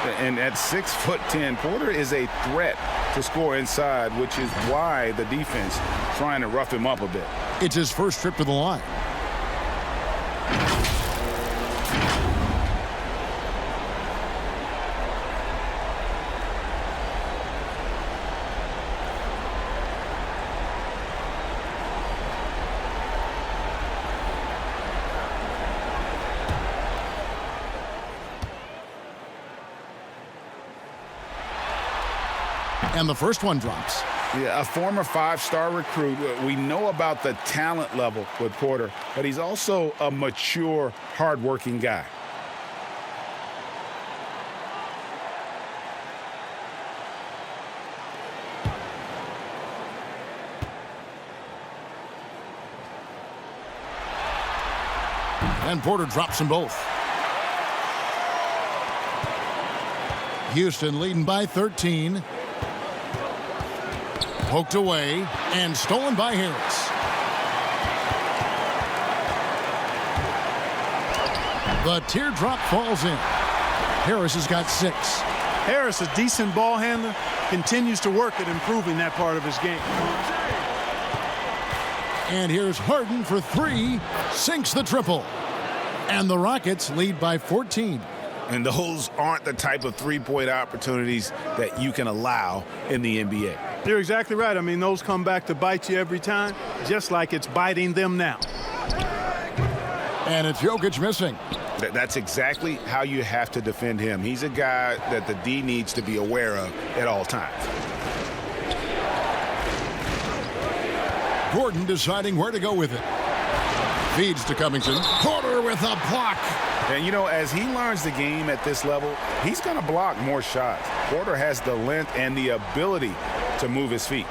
And at 6'10", Porter is a threat to score inside, which is why the defense trying to rough him up a bit. It's his first trip to the line. And the first one drops. Yeah, a former 5-star recruit. We know about the talent level with Porter, but he's also a mature, hardworking guy. And Porter drops them both. Houston leading by 13. Poked away and stolen by Harris. The teardrop falls in. Harris has got 6. Harris, a decent ball handler, continues to work at improving that part of his game. And here's Harden for 3, sinks the triple. And the Rockets lead by 14. And those aren't the type of three-point opportunities that you can allow in the NBA. You're exactly right. I mean, those come back to bite you every time, just like it's biting them now. And it's Jokic missing. That's exactly how you have to defend him. He's a guy that the D needs to be aware of at all times. Gordon deciding where to go with it. Feeds to Covington. Porter with a block. And, you know, as he learns the game at this level, he's going to block more shots. Porter has the length and the ability to move his feet.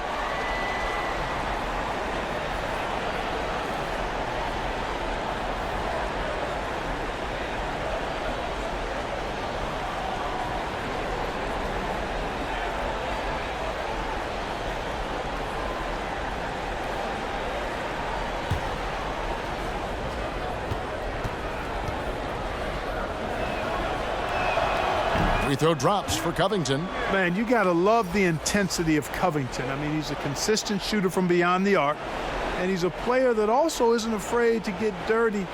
Free throw drops for Covington. Man, you got to love the intensity of Covington. I mean, he's a consistent shooter from beyond the arc, and he's a player that also isn't afraid to get dirty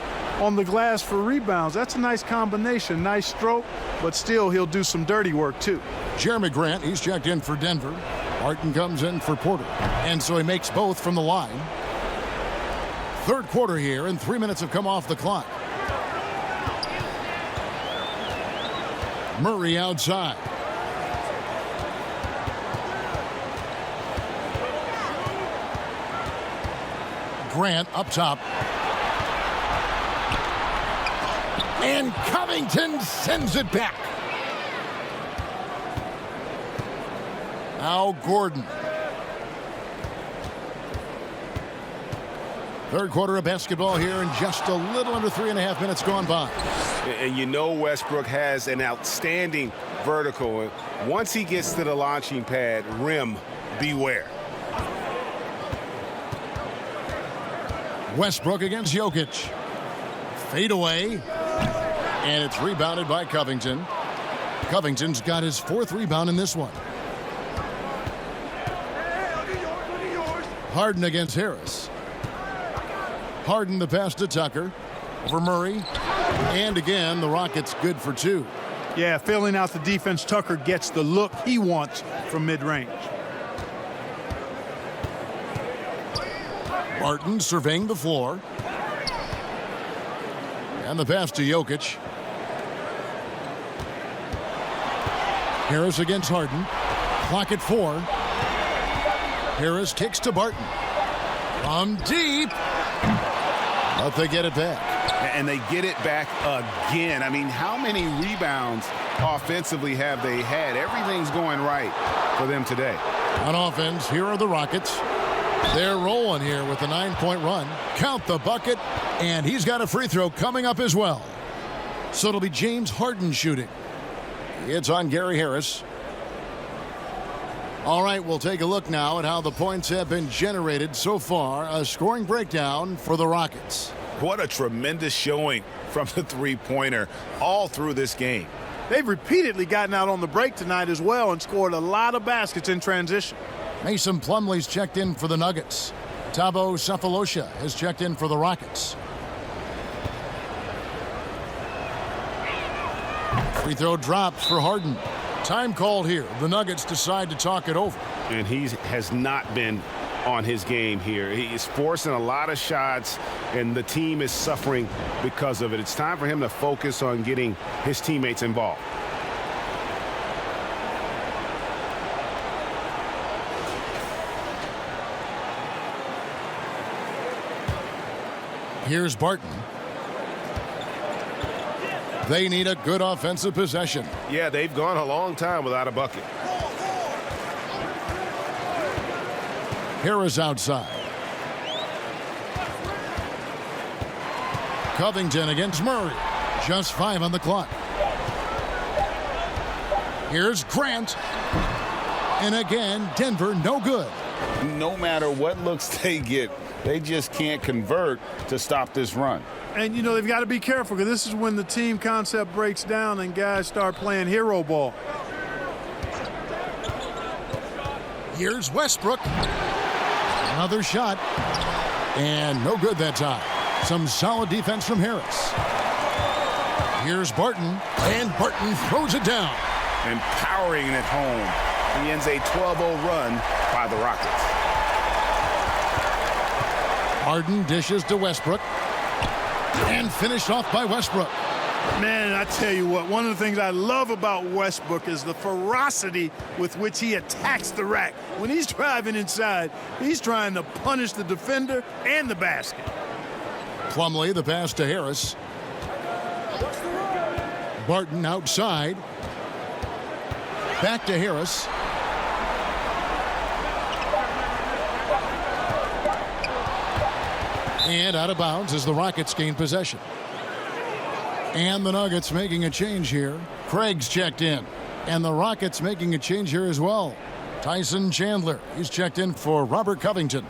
on the glass for rebounds. That's a nice combination, nice stroke, but still he'll do some dirty work too. Jeremy Grant, he's checked in for Denver. Martin comes in for Porter, and so he makes both from the line. Third quarter here, and 3 minutes have come off the clock. Murray outside. Grant up top. And Covington sends it back. Now Gordon. Third quarter of basketball here, and just a little under 3.5 minutes gone by. And you know Westbrook has an outstanding vertical. And once he gets to the launching pad, rim, beware. Westbrook against Jokic. Fade away. And it's rebounded by Covington. Covington's got his 4th rebound in this one. Harden against Harris. Harden the pass to Tucker. For Murray. And again, the Rockets good for 2. Yeah, filling out the defense, Tucker gets the look he wants from mid-range. Martin surveying the floor. And the pass to Jokic. Harris against Harden. Clock at 4. Harris kicks to Barton. From deep. But they get it back. And they get it back again. I mean, how many rebounds offensively have they had? Everything's going right for them today. On offense, here are the Rockets. They're rolling here with a 9-point run. Count the bucket, and he's got a free throw coming up as well. So it'll be James Harden shooting. It's on Gary Harris. All right, we'll take a look now at how the points have been generated so far. A scoring breakdown for the Rockets. What a tremendous showing from the three-pointer all through this game. They've repeatedly gotten out on the break tonight as well and scored a lot of baskets in transition. Mason Plumlee's checked in for the Nuggets. Thabo Sefolosha has checked in for the Rockets. Free throw drops for Harden. Time called here. The Nuggets decide to talk it over. And he has not been on his game here. He is forcing a lot of shots, and the team is suffering because of it. It's time for him to focus on getting his teammates involved. Here's Barton. They need a good offensive possession. Yeah, they've gone a long time without a bucket. Harris outside. Covington against Murray. Just 5 on the clock. Here's Grant. And again, Denver no good. No matter what looks they get, they just can't convert to stop this run. And, you know, they've got to be careful because this is when the team concept breaks down and guys start playing hero ball. Here's Westbrook. Another shot. And no good that time. Some solid defense from Harris. Here's Barton. And Barton throws it down. Empowering it home. He ends a 12-0 run by the Rockets. Harden dishes to Westbrook. And finished off by Westbrook. Man, I tell you what, one of the things I love about Westbrook is the ferocity with which he attacks the rack. When he's driving inside, he's trying to punish the defender and the basket. Plumlee, the pass to Harris. Barton outside. Back to Harris. And out of bounds as the Rockets gain possession. And the Nuggets making a change here. Craig's checked in. And the Rockets making a change here as well. Tyson Chandler, he's checked in for Robert Covington.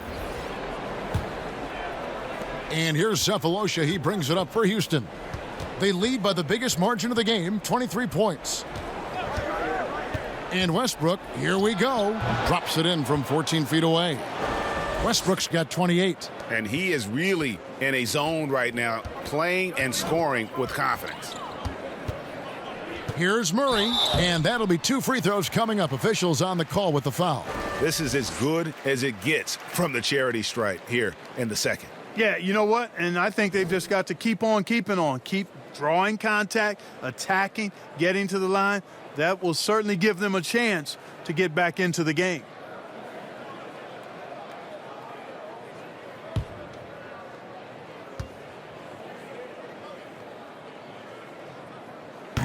And here's Sefolosha, he brings it up for Houston. They lead by the biggest margin of the game, 23 points. And Westbrook, here we go, drops it in from 14 feet away. Westbrook's got 28. And he is really in a zone right now, playing and scoring with confidence. Here's Murray, and that'll be 2 free throws coming up. Officials on the call with the foul. This is as good as it gets from the charity stripe here in the second. Yeah, you know what? And I think they've just got to keep on keeping on. Keep drawing contact, attacking, getting to the line. That will certainly give them a chance to get back into the game.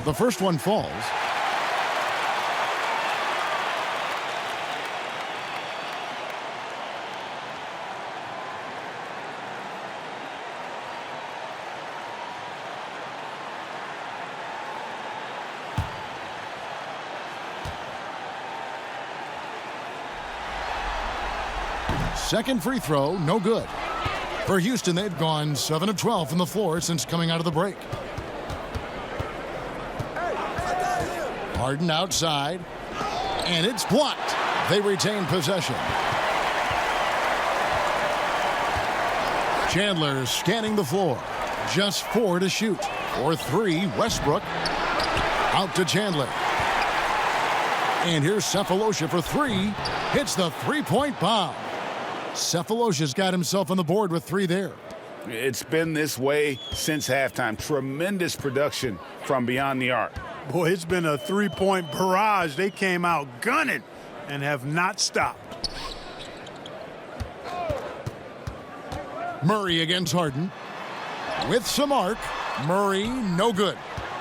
The first one falls. Second free throw, no good. For Houston, they've gone 7 of 12 from the floor since coming out of the break. Harden outside, and it's blocked. They retain possession. Chandler scanning the floor. Just 4 to shoot. For 3, Westbrook. Out to Chandler. And here's Sefolosha for 3. Hits the three-point bomb. Sefolosha's got himself on the board with 3 there. It's been this way since halftime. Tremendous production from beyond the arc. Boy, it's been a three-point barrage. They came out gunning and have not stopped. Murray against Harden. With some arc. Murray, no good.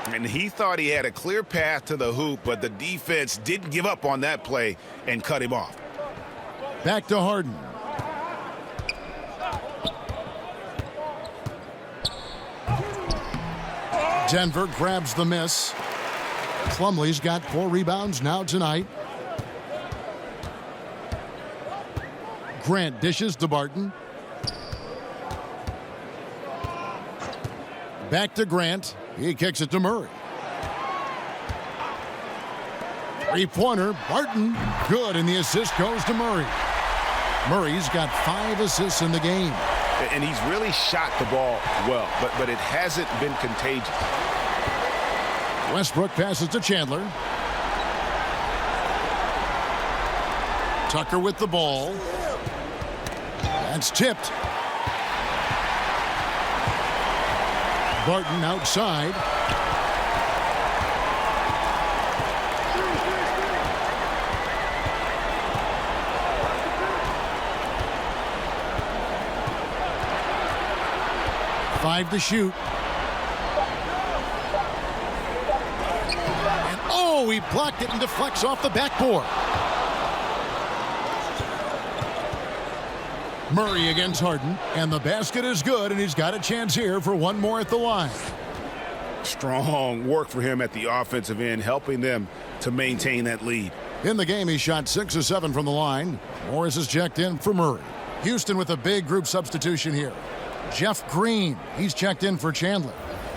And he thought he had a clear path to the hoop, but the defense didn't give up on that play and cut him off. Back to Harden. Denver grabs the miss. Plumlee's got 4 rebounds now tonight. Grant dishes to Barton. Back to Grant. He kicks it to Murray. Three-pointer, Barton, good, and the assist goes to Murray. Murray's got 5 assists in the game. And he's really shot the ball well, but it hasn't been contagious. Westbrook passes to Chandler. Tucker with the ball. That's tipped. Barton outside. Five to shoot. And oh, he blocked it and deflects off the backboard. Murray against Harden, and the basket is good, and he's got a chance here for one more at the line. Strong work for him at the offensive end, helping them to maintain that lead. In the game, he shot 6 of 7 from the line. Morris is checked in for Murray. Houston with a big group substitution here. Jeff Green, he's checked in for Chandler.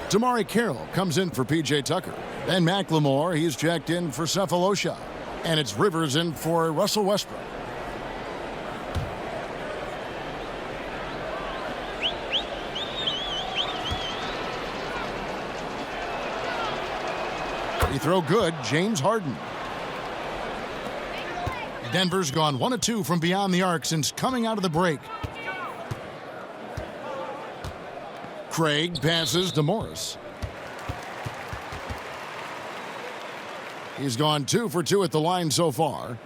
Damari Carroll comes in for P.J. Tucker. Ben McLemore, he's checked in for Cephalosha. And it's Rivers in for Russell Westbrook. Free throw good, James Harden. Denver's gone 1 of 2 from beyond the arc since coming out of the break. Craig passes to Morris. He's gone 2 for 2 at the line so far.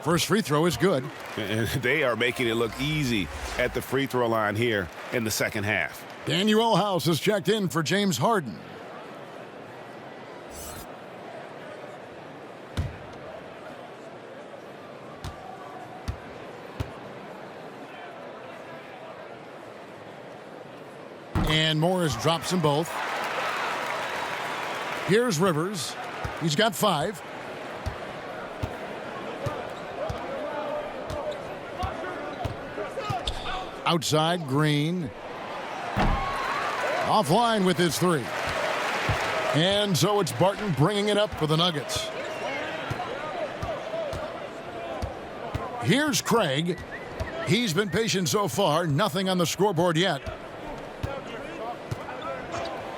First free throw is good. And they are making it look easy at the free throw line here in the second half. Daniel House is checked in for James Harden. And Morris drops them both. Here's Rivers. He's got 5. Outside, Green. Offline with his 3. And so it's Barton bringing it up for the Nuggets. Here's Craig. He's been patient so far. Nothing on the scoreboard yet.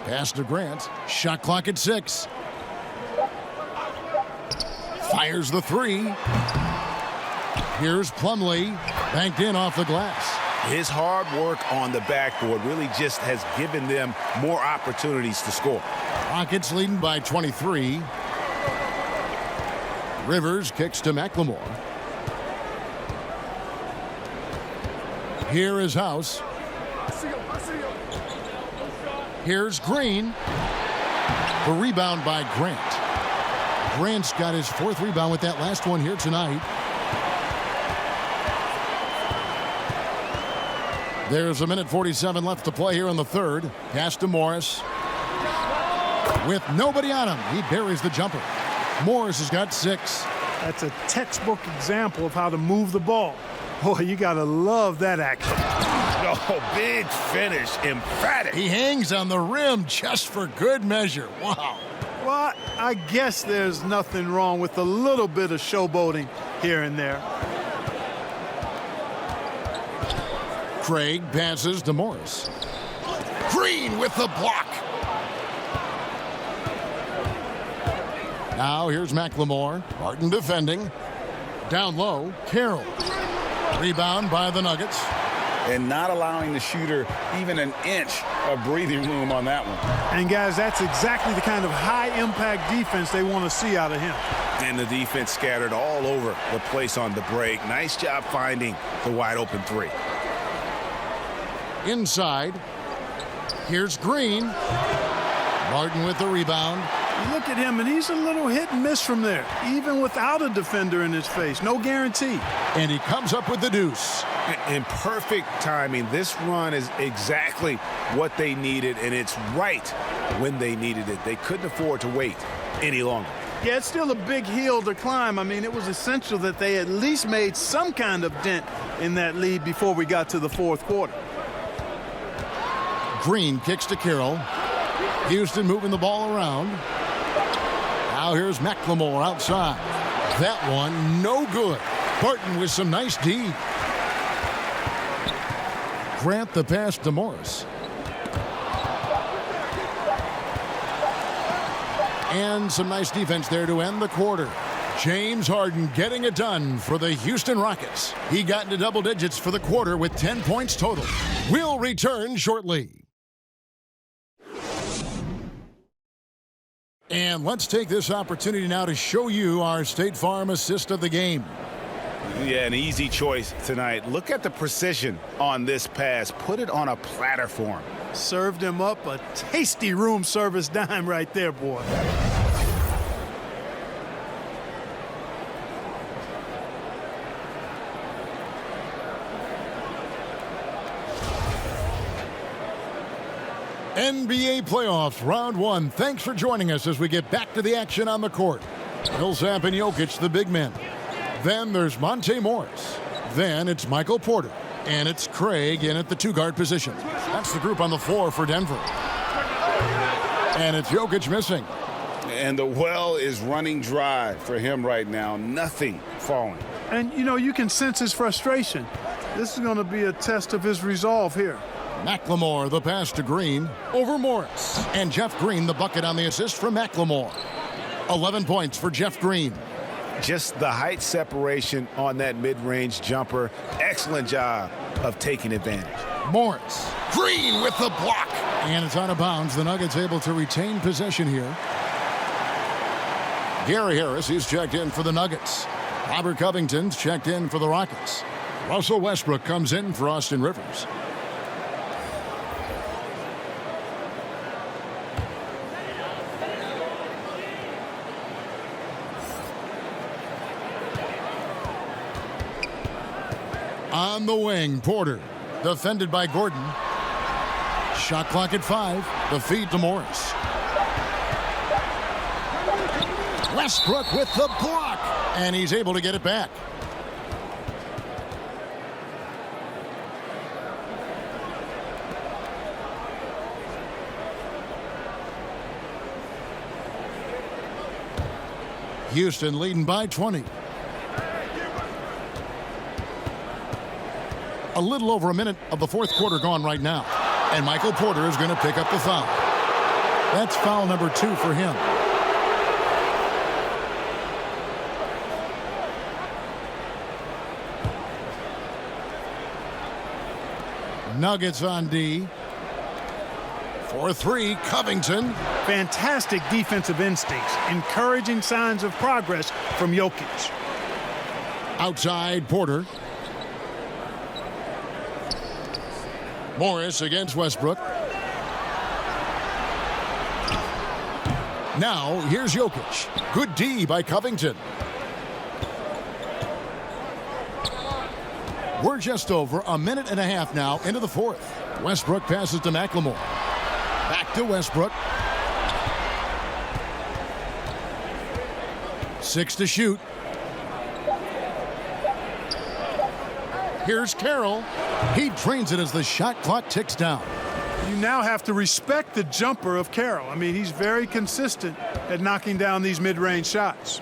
Pass to Grant. Shot clock at 6. Fires the 3. Here's Plumlee. Banked in off the glass. His hard work on the backboard really just has given them more opportunities to score. Rockets leading by 23. Rivers kicks to McLemore. Here is House. Here's Green. The rebound by Grant. Grant's got his 4th rebound with that last one here tonight. There's 1:47 left to play here in the third. Pass to Morris. With nobody on him, he buries the jumper. Morris has got 6. That's a textbook example of how to move the ball. Boy, you got to love that action. Oh, big finish, emphatic. He hangs on the rim just for good measure. Wow. Well, I guess there's nothing wrong with a little bit of showboating here and there. Craig passes to Morris. Green with the block. Now here's McLemore. Barton defending. Down low, Carroll. Rebound by the Nuggets. And not allowing the shooter even an inch of breathing room on that one. And guys, that's exactly the kind of high-impact defense they want to see out of him. And the defense scattered all over the place on the break. Nice job finding the wide-open 3. Inside. Here's Green. Barton with the rebound. Look at him, and he's a little hit and miss from there, even without a defender in his face. No guarantee. And he comes up with the deuce. In perfect timing. This run is exactly what they needed, and it's right when they needed it. They couldn't afford to wait any longer. Yeah, it's still a big hill to climb. I mean, it was essential that they at least made some kind of dent in that lead before we got to the fourth quarter. Green kicks to Carroll. Houston moving the ball around. Now here's McLemore outside. That one, no good. Barton with some nice D. Grant the pass to Morris. And some nice defense there to end the quarter. James Harden getting it done for the Houston Rockets. He got into double digits for the quarter with 10 points total. We'll return shortly. And let's take this opportunity now to show you our State Farm assist of the game. Yeah, an easy choice tonight. Look at the precision on this pass. Put it on a platter for him. Served him up a tasty room service dime right there, boy. NBA playoffs, round one. Thanks for joining us as we get back to the action on the court. Millsap and Jokic, the big men. Then there's Monte Morris. Then it's Michael Porter. And it's Craig in at the two-guard position. That's the group on the floor for Denver. And it's Jokic missing. And the well is running dry for him right now. Nothing falling. And, you know, you can sense his frustration. This is going to be a test of his resolve here. McLemore, the pass to Green over Morris. And Jeff Green, the bucket on the assist from McLemore. 11 points for Jeff Green. Just the height separation on that mid-range jumper. Excellent job of taking advantage. Morris. Green with the block. And it's out of bounds. The Nuggets able to retain possession here. Gary Harris, he's checked in for the Nuggets. Robert Covington's checked in for the Rockets. Russell Westbrook comes in for Austin Rivers. On the wing, Porter, defended by Gordon. Shot clock at 5. The feed to Morris. Westbrook with the block, and he's able to get it back. Houston leading by 20. A little over a minute of the fourth quarter gone right now. And Michael Porter is going to pick up the foul. That's foul number 2 for him. Nuggets on D. For 3, Covington. Fantastic defensive instincts. Encouraging signs of progress from Jokic. Outside, Porter. Morris against Westbrook. Now, here's Jokic. Good D by Covington. We're just over a minute and a half now into the fourth. Westbrook passes to McLemore. Back to Westbrook. 6 to shoot. Here's Carroll. He drains it as the shot clock ticks down. You now have to respect the jumper of Carroll. I mean, he's very consistent at knocking down these mid-range shots.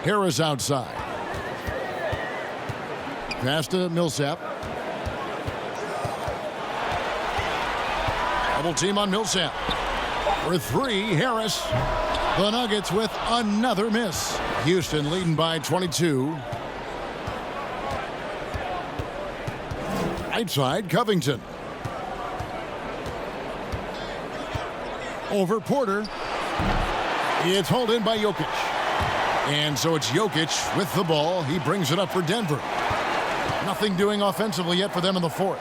Harris outside. Pass to Millsap. Double team on Millsap. For 3, Harris. The Nuggets with another miss. Houston leading by 22. Right side, Covington. Over Porter. It's hauled in by Jokic. And so it's Jokic with the ball. He brings it up for Denver. Nothing doing offensively yet for them in the fourth.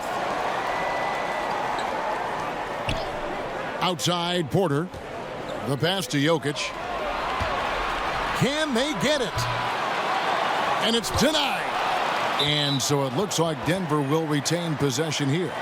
Outside, Porter. The pass to Jokic. Can they get it? And it's denied. And so it looks like Denver will retain possession here.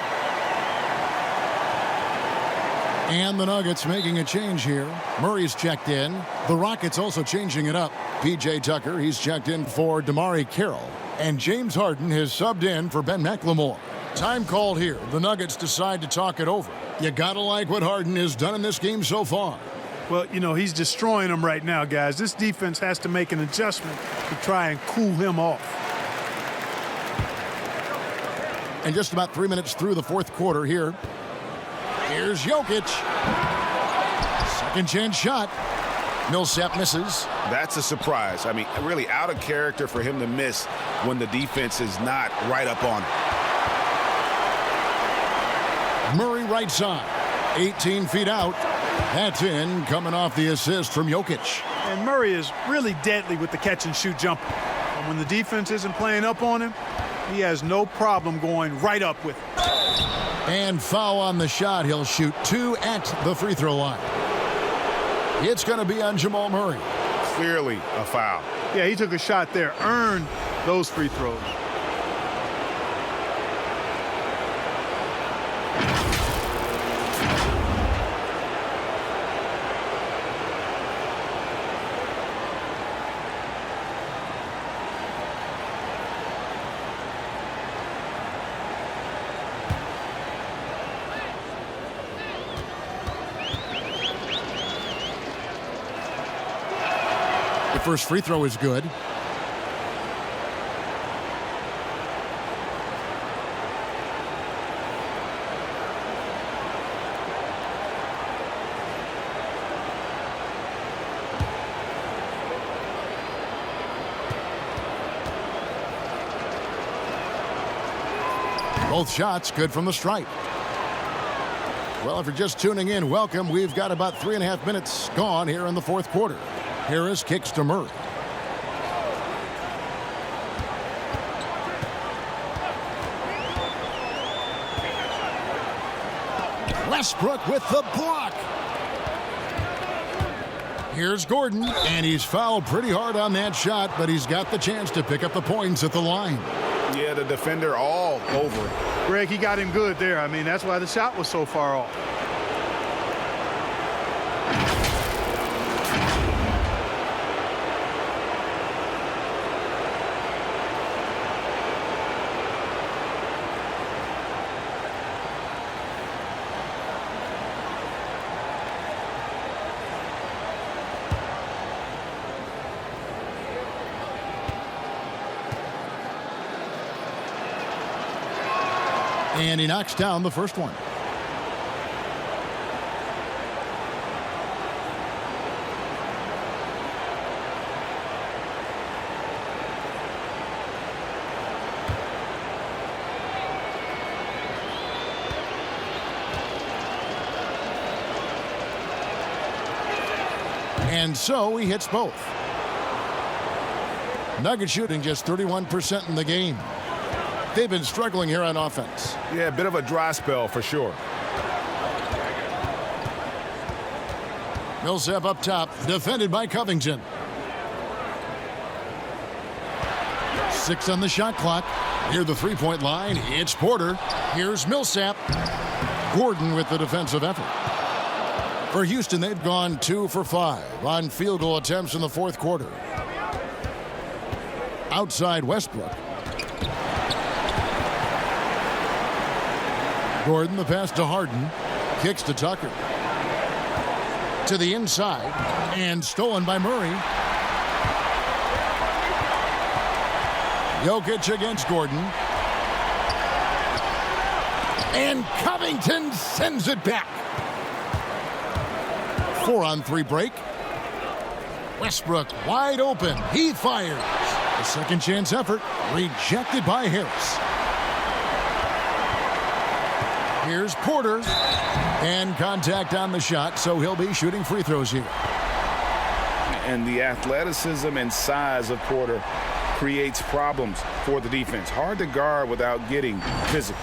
And the Nuggets making a change here. Murray's checked in. The Rockets also changing it up. P.J. Tucker, he's checked in for DeMarre Carroll. And James Harden has subbed in for Ben McLemore. Time called here. The Nuggets decide to talk it over. You gotta like what Harden has done in this game so far. Well, you know, he's destroying them right now, guys. This defense has to make an adjustment to try and cool him off. And just about 3 minutes through the fourth quarter here. Here's Jokic. Second chance shot. Millsap misses. That's a surprise. I mean, really out of character for him to miss when the defense is not right up on him. Murray right side. 18 feet out. That's in, coming off the assist from Jokic. And Murray is really deadly with the catch-and-shoot jumper. And when the defense isn't playing up on him, he has no problem going right up with it. And foul on the shot. He'll shoot 2 at the free throw line. It's going to be on Jamal Murray. Clearly a foul. Yeah, he took a shot there, earned those free throws. The first free throw is good. Both shots good from the stripe. Well, if you're just tuning in, welcome. We've got about 3.5 minutes gone here in the fourth quarter. Harris kicks to Murray. Westbrook with the block. Here's Gordon, and he's fouled pretty hard on that shot, but he's got the chance to pick up the points at the line. Yeah, the defender all over it. Greg, he got him good there. I mean, that's why the shot was so far off. And he knocks down the first one. And so he hits both. Nugget shooting just 31% in the game. They've been struggling here on offense. Yeah, a bit of a dry spell for sure. Millsap up top, defended by Covington. 6 on the shot clock. Near the three-point line, it's Porter. Here's Millsap. Gordon with the defensive effort. For Houston, they've gone 2 for 5 on field goal attempts in the fourth quarter. Outside Westbrook. Gordon, the pass to Harden. Kicks to Tucker. To the inside. And stolen by Murray. Jokic against Gordon. And Covington sends it back. 4-on-3 break. Westbrook wide open. He fires. A second chance effort. Rejected by Harris. Here's Porter. And contact on the shot, so he'll be shooting free throws here. And the athleticism and size of Porter creates problems for the defense. Hard to guard without getting physical.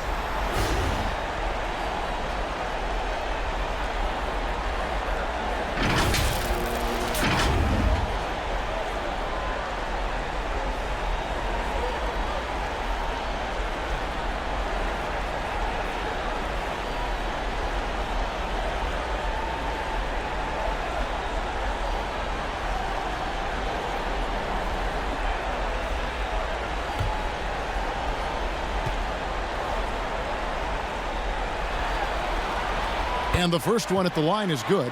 And the first one at the line is good.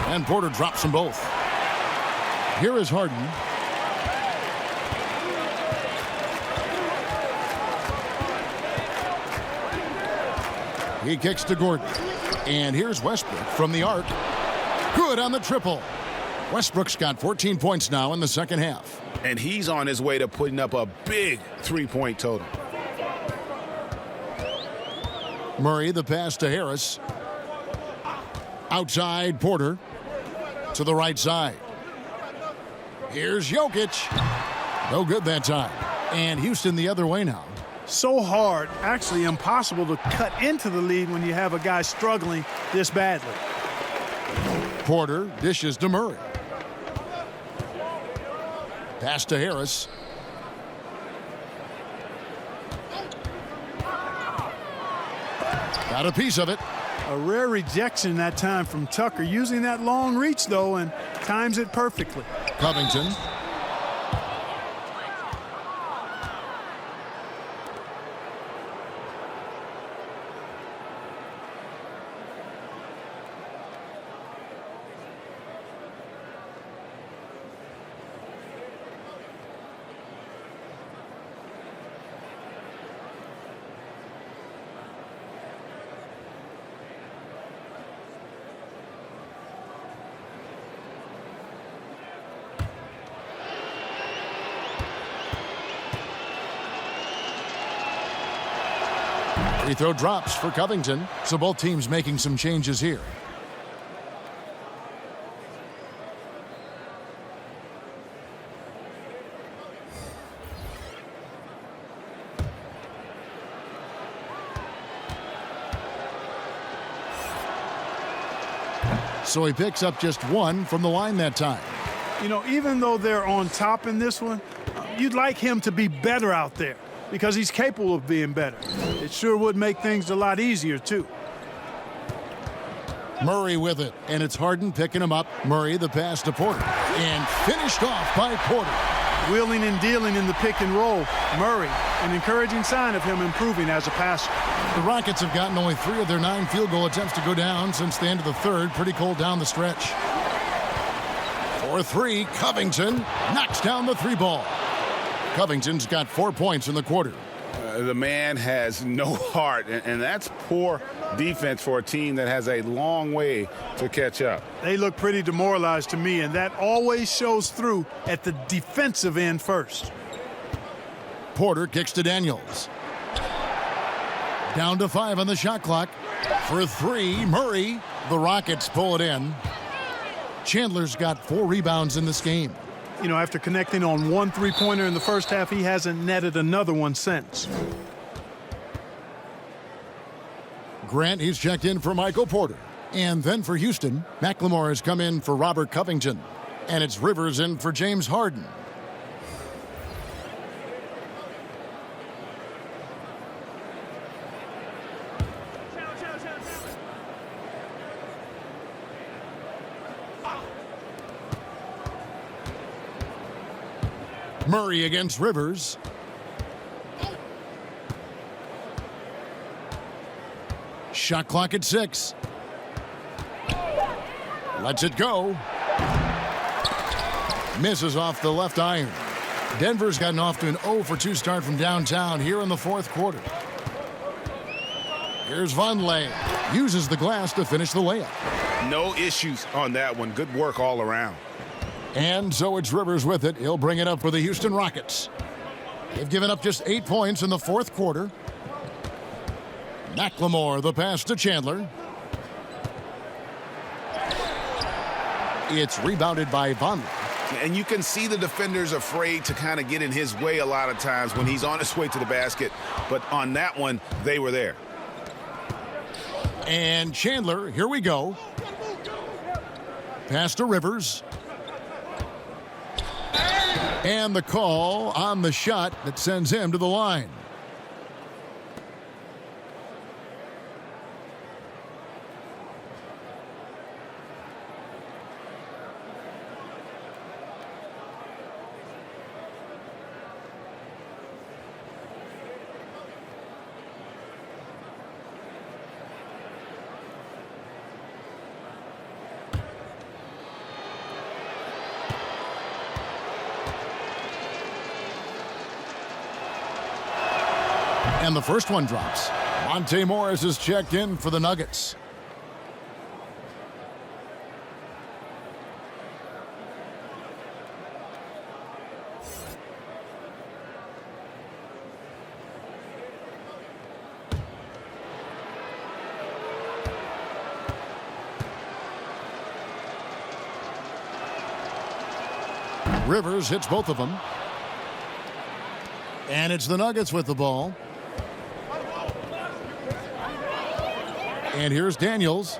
And Porter drops them both. Here is Harden. He kicks to Gordon. And here's Westbrook from the arc. Good on the triple. Westbrook's got 14 points now in the second half. And he's on his way to putting up a big three-point total. Murray, the pass to Harris. Outside, Porter. To the right side. Here's Jokic. No good that time. And Houston the other way now. So hard, actually impossible to cut into the lead when you have a guy struggling this badly. Porter dishes to Murray. Pass to Harris. Got a piece of it. A rare rejection that time from Tucker, using that long reach, though, and times it perfectly. Covington. Free throw drops for Covington, so both teams making some changes here. So he picks up just one from the line that time. You know, even though they're on top in this one, you'd like him to be better out there because he's capable of being better. It sure would make things a lot easier, too. Murray with it, and it's Harden picking him up. Murray the pass to Porter, and finished off by Porter. Wheeling and dealing in the pick and roll. Murray, an encouraging sign of him improving as a passer. The Rockets have gotten only 3 of their 9 field goal attempts to go down since the end of the third. Pretty cold down the stretch. For 3, Covington knocks down the 3 ball. Covington's got 4 points in the quarter. The man has no heart, and that's poor defense for a team that has a long way to catch up. They look pretty demoralized to me, and that always shows through at the defensive end first. Porter kicks to Daniels. Down to 5 on the shot clock. For 3, Murray. The Rockets pull it in. Chandler's got 4 rebounds in this game. You know, after connecting on 1 3-pointer in the first half, he hasn't netted another one since. Grant, he's checked in for Michael Porter. And then for Houston, McLemore has come in for Robert Covington. And it's Rivers in for James Harden. Murray against Rivers. Shot clock at 6. Lets it go. Misses off the left iron. Denver's gotten off to an 0 for 2 start from downtown here in the 4th quarter. Here's Vonleh. Uses the glass to finish the layup. No issues on that one. Good work all around. And so it's Rivers with it. He'll bring it up for the Houston Rockets. They've given up just 8 points in the 4th quarter. McLemore, the pass to Chandler. It's rebounded by Vonleh. And you can see the defenders afraid to kind of get in his way a lot of times when he's on his way to the basket. But on that one, they were there. And Chandler, here we go. Pass to Rivers. And the call on the shot that sends him to the line. And the first one drops. Monte Morris is checked in for the Nuggets. Rivers hits both of them. And it's the Nuggets with the ball. And here's Daniels.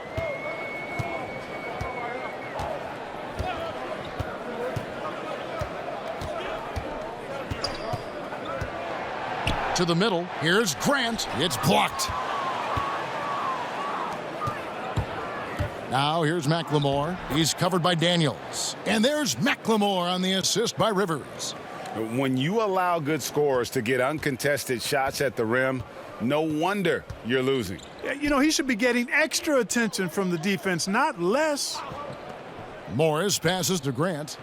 To the middle. Here's Grant. It's blocked. Now here's McLemore. He's covered by Daniels. And there's McLemore on the assist by Rivers. When you allow good scorers to get uncontested shots at the rim, no wonder you're losing. You know, he should be getting extra attention from the defense, not less. Morris passes to Grant.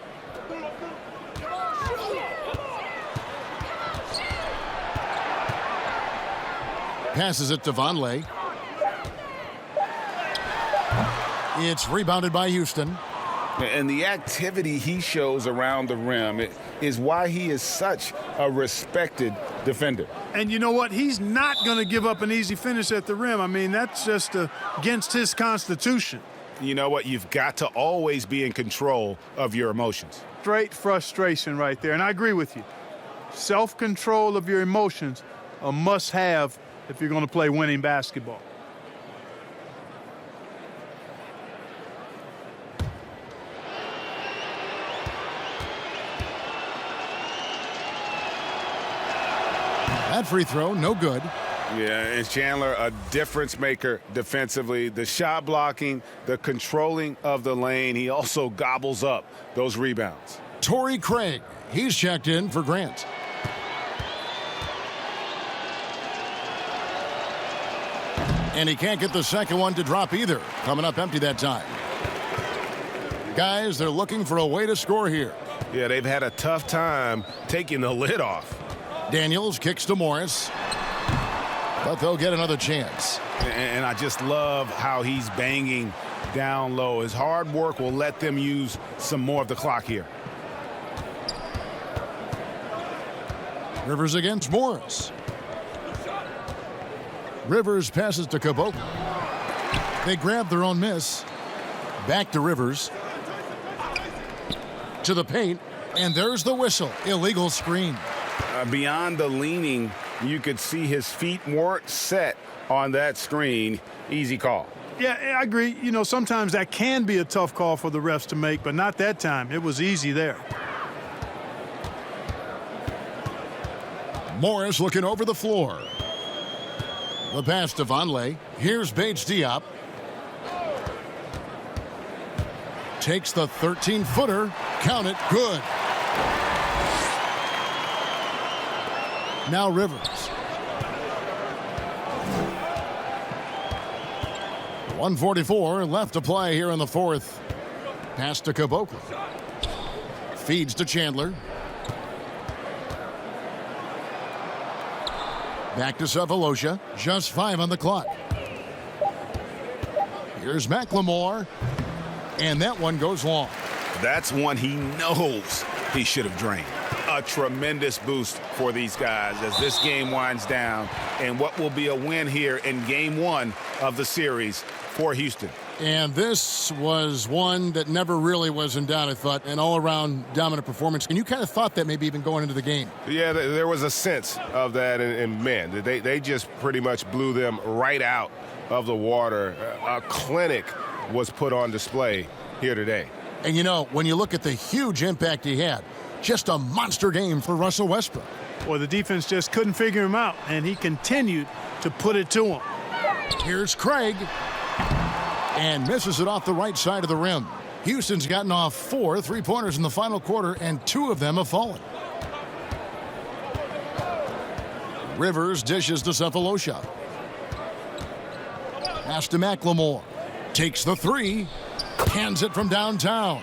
Passes it to Vonleh. It's rebounded by Houston. And the activity he shows around the rim is why he is such a respected defender. And you know what? He's not going to give up an easy finish at the rim. I mean, that's just against his constitution. You know what? You've got to always be in control of your emotions. Straight frustration right there. And I agree with you. Self-control of your emotions, a must-have if you're going to play winning basketball. That free throw, no good. Yeah, and Chandler, a difference maker defensively. The shot blocking, the controlling of the lane. He also gobbles up those rebounds. Torrey Craig, he's checked in for Grant. And he can't get the second one to drop either. Coming up empty that time. Guys, they're looking for a way to score here. Yeah, they've had a tough time taking the lid off. Daniels kicks to Morris. But they'll get another chance. And I just love how he's banging down low. His hard work will let them use some more of the clock here. Rivers against Morris. Rivers passes to Caboclo. They grab their own miss. Back to Rivers. To the paint. And there's the whistle. Illegal screen. Beyond the leaning, you could see his feet weren't set on that screen. Easy call. Yeah, I agree. You know, sometimes that can be a tough call for the refs to make, but not that time. It was easy there. Morris looking over the floor. The pass to Vonleh. Here's Bates Diop. Takes the 13-footer. Count it. Good. Now Rivers. 1:44 left to play here in the fourth. Pass to Caboclo. Feeds to Chandler. Back to Sefolosha. Just 5 on the clock. Here's McLemore. And that one goes long. That's one he knows he should have drained. A tremendous boost for these guys as this game winds down and what will be a win here in game 1 of the series for Houston. And this was one that never really was in doubt, I thought, an all-around dominant performance. And you kind of thought that maybe even going into the game. Yeah, there was a sense of that, and man, they just pretty much blew them right out of the water. A clinic was put on display here today. And you know, when you look at the huge impact he had, just a monster game for Russell Westbrook. Well, the defense just couldn't figure him out, and he continued to put it to him. Here's Craig. And misses it off the right side of the rim. Houston's gotten off 4 3-pointers in the final quarter, and 2 of them have fallen. Rivers dishes to Sefolosha. Pass to McLemore. Takes the 3. Hands it from downtown.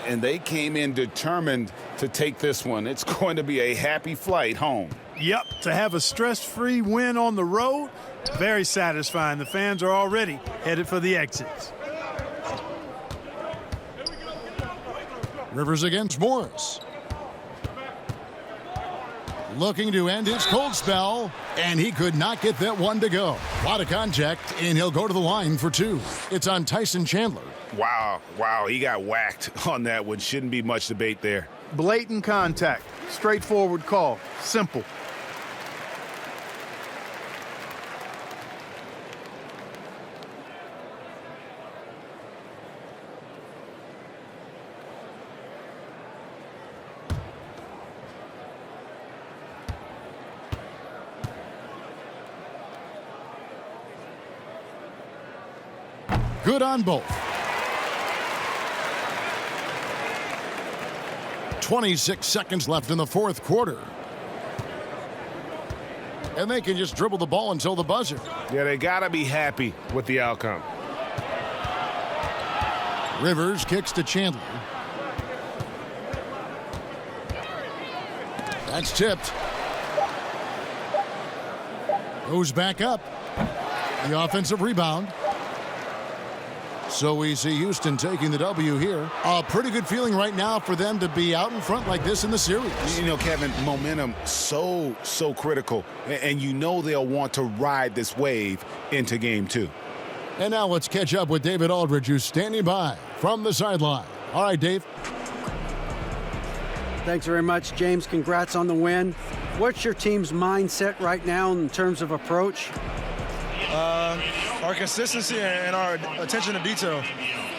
And they came in determined to take this one. It's going to be a happy flight home. Yep, to have a stress-free win on the road, very satisfying. The fans are already headed for the exits. Rivers against Morris. Looking to end his cold spell, and he could not get that one to go. A lot of contact, and he'll go to the line for two. It's on Tyson Chandler. Wow, he got whacked on that one. Shouldn't be much debate there. Blatant contact, straightforward call, simple. Good on both. 26 seconds left in the fourth quarter. And they can just dribble the ball until the buzzer. Yeah, they got to be happy with the outcome. Rivers kicks to Chandler. That's tipped. Goes back up. The offensive rebound. So we see Houston taking the W here. A pretty good feeling right now for them to be out in front like this in the series. You know, Kevin, momentum so critical. And you know they'll want to ride this wave into game two. And now let's catch up with David Aldridge, who's standing by from the sideline. All right, Dave. Thanks very much, James. Congrats on the win. What's your team's mindset right now in terms of approach? Our consistency and our attention to detail.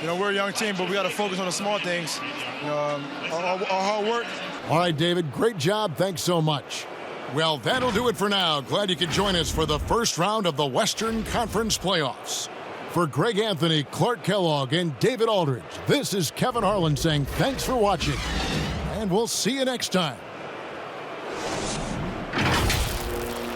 You know, we're a young team, but we got to focus on the small things. You know, our hard work. All right, David, great job. Thanks so much. Well, that'll do it for now. Glad you could join us for the first round of the Western Conference playoffs. For Greg Anthony, Clark Kellogg, and David Aldridge, this is Kevin Harlan saying thanks for watching, and we'll see you next time.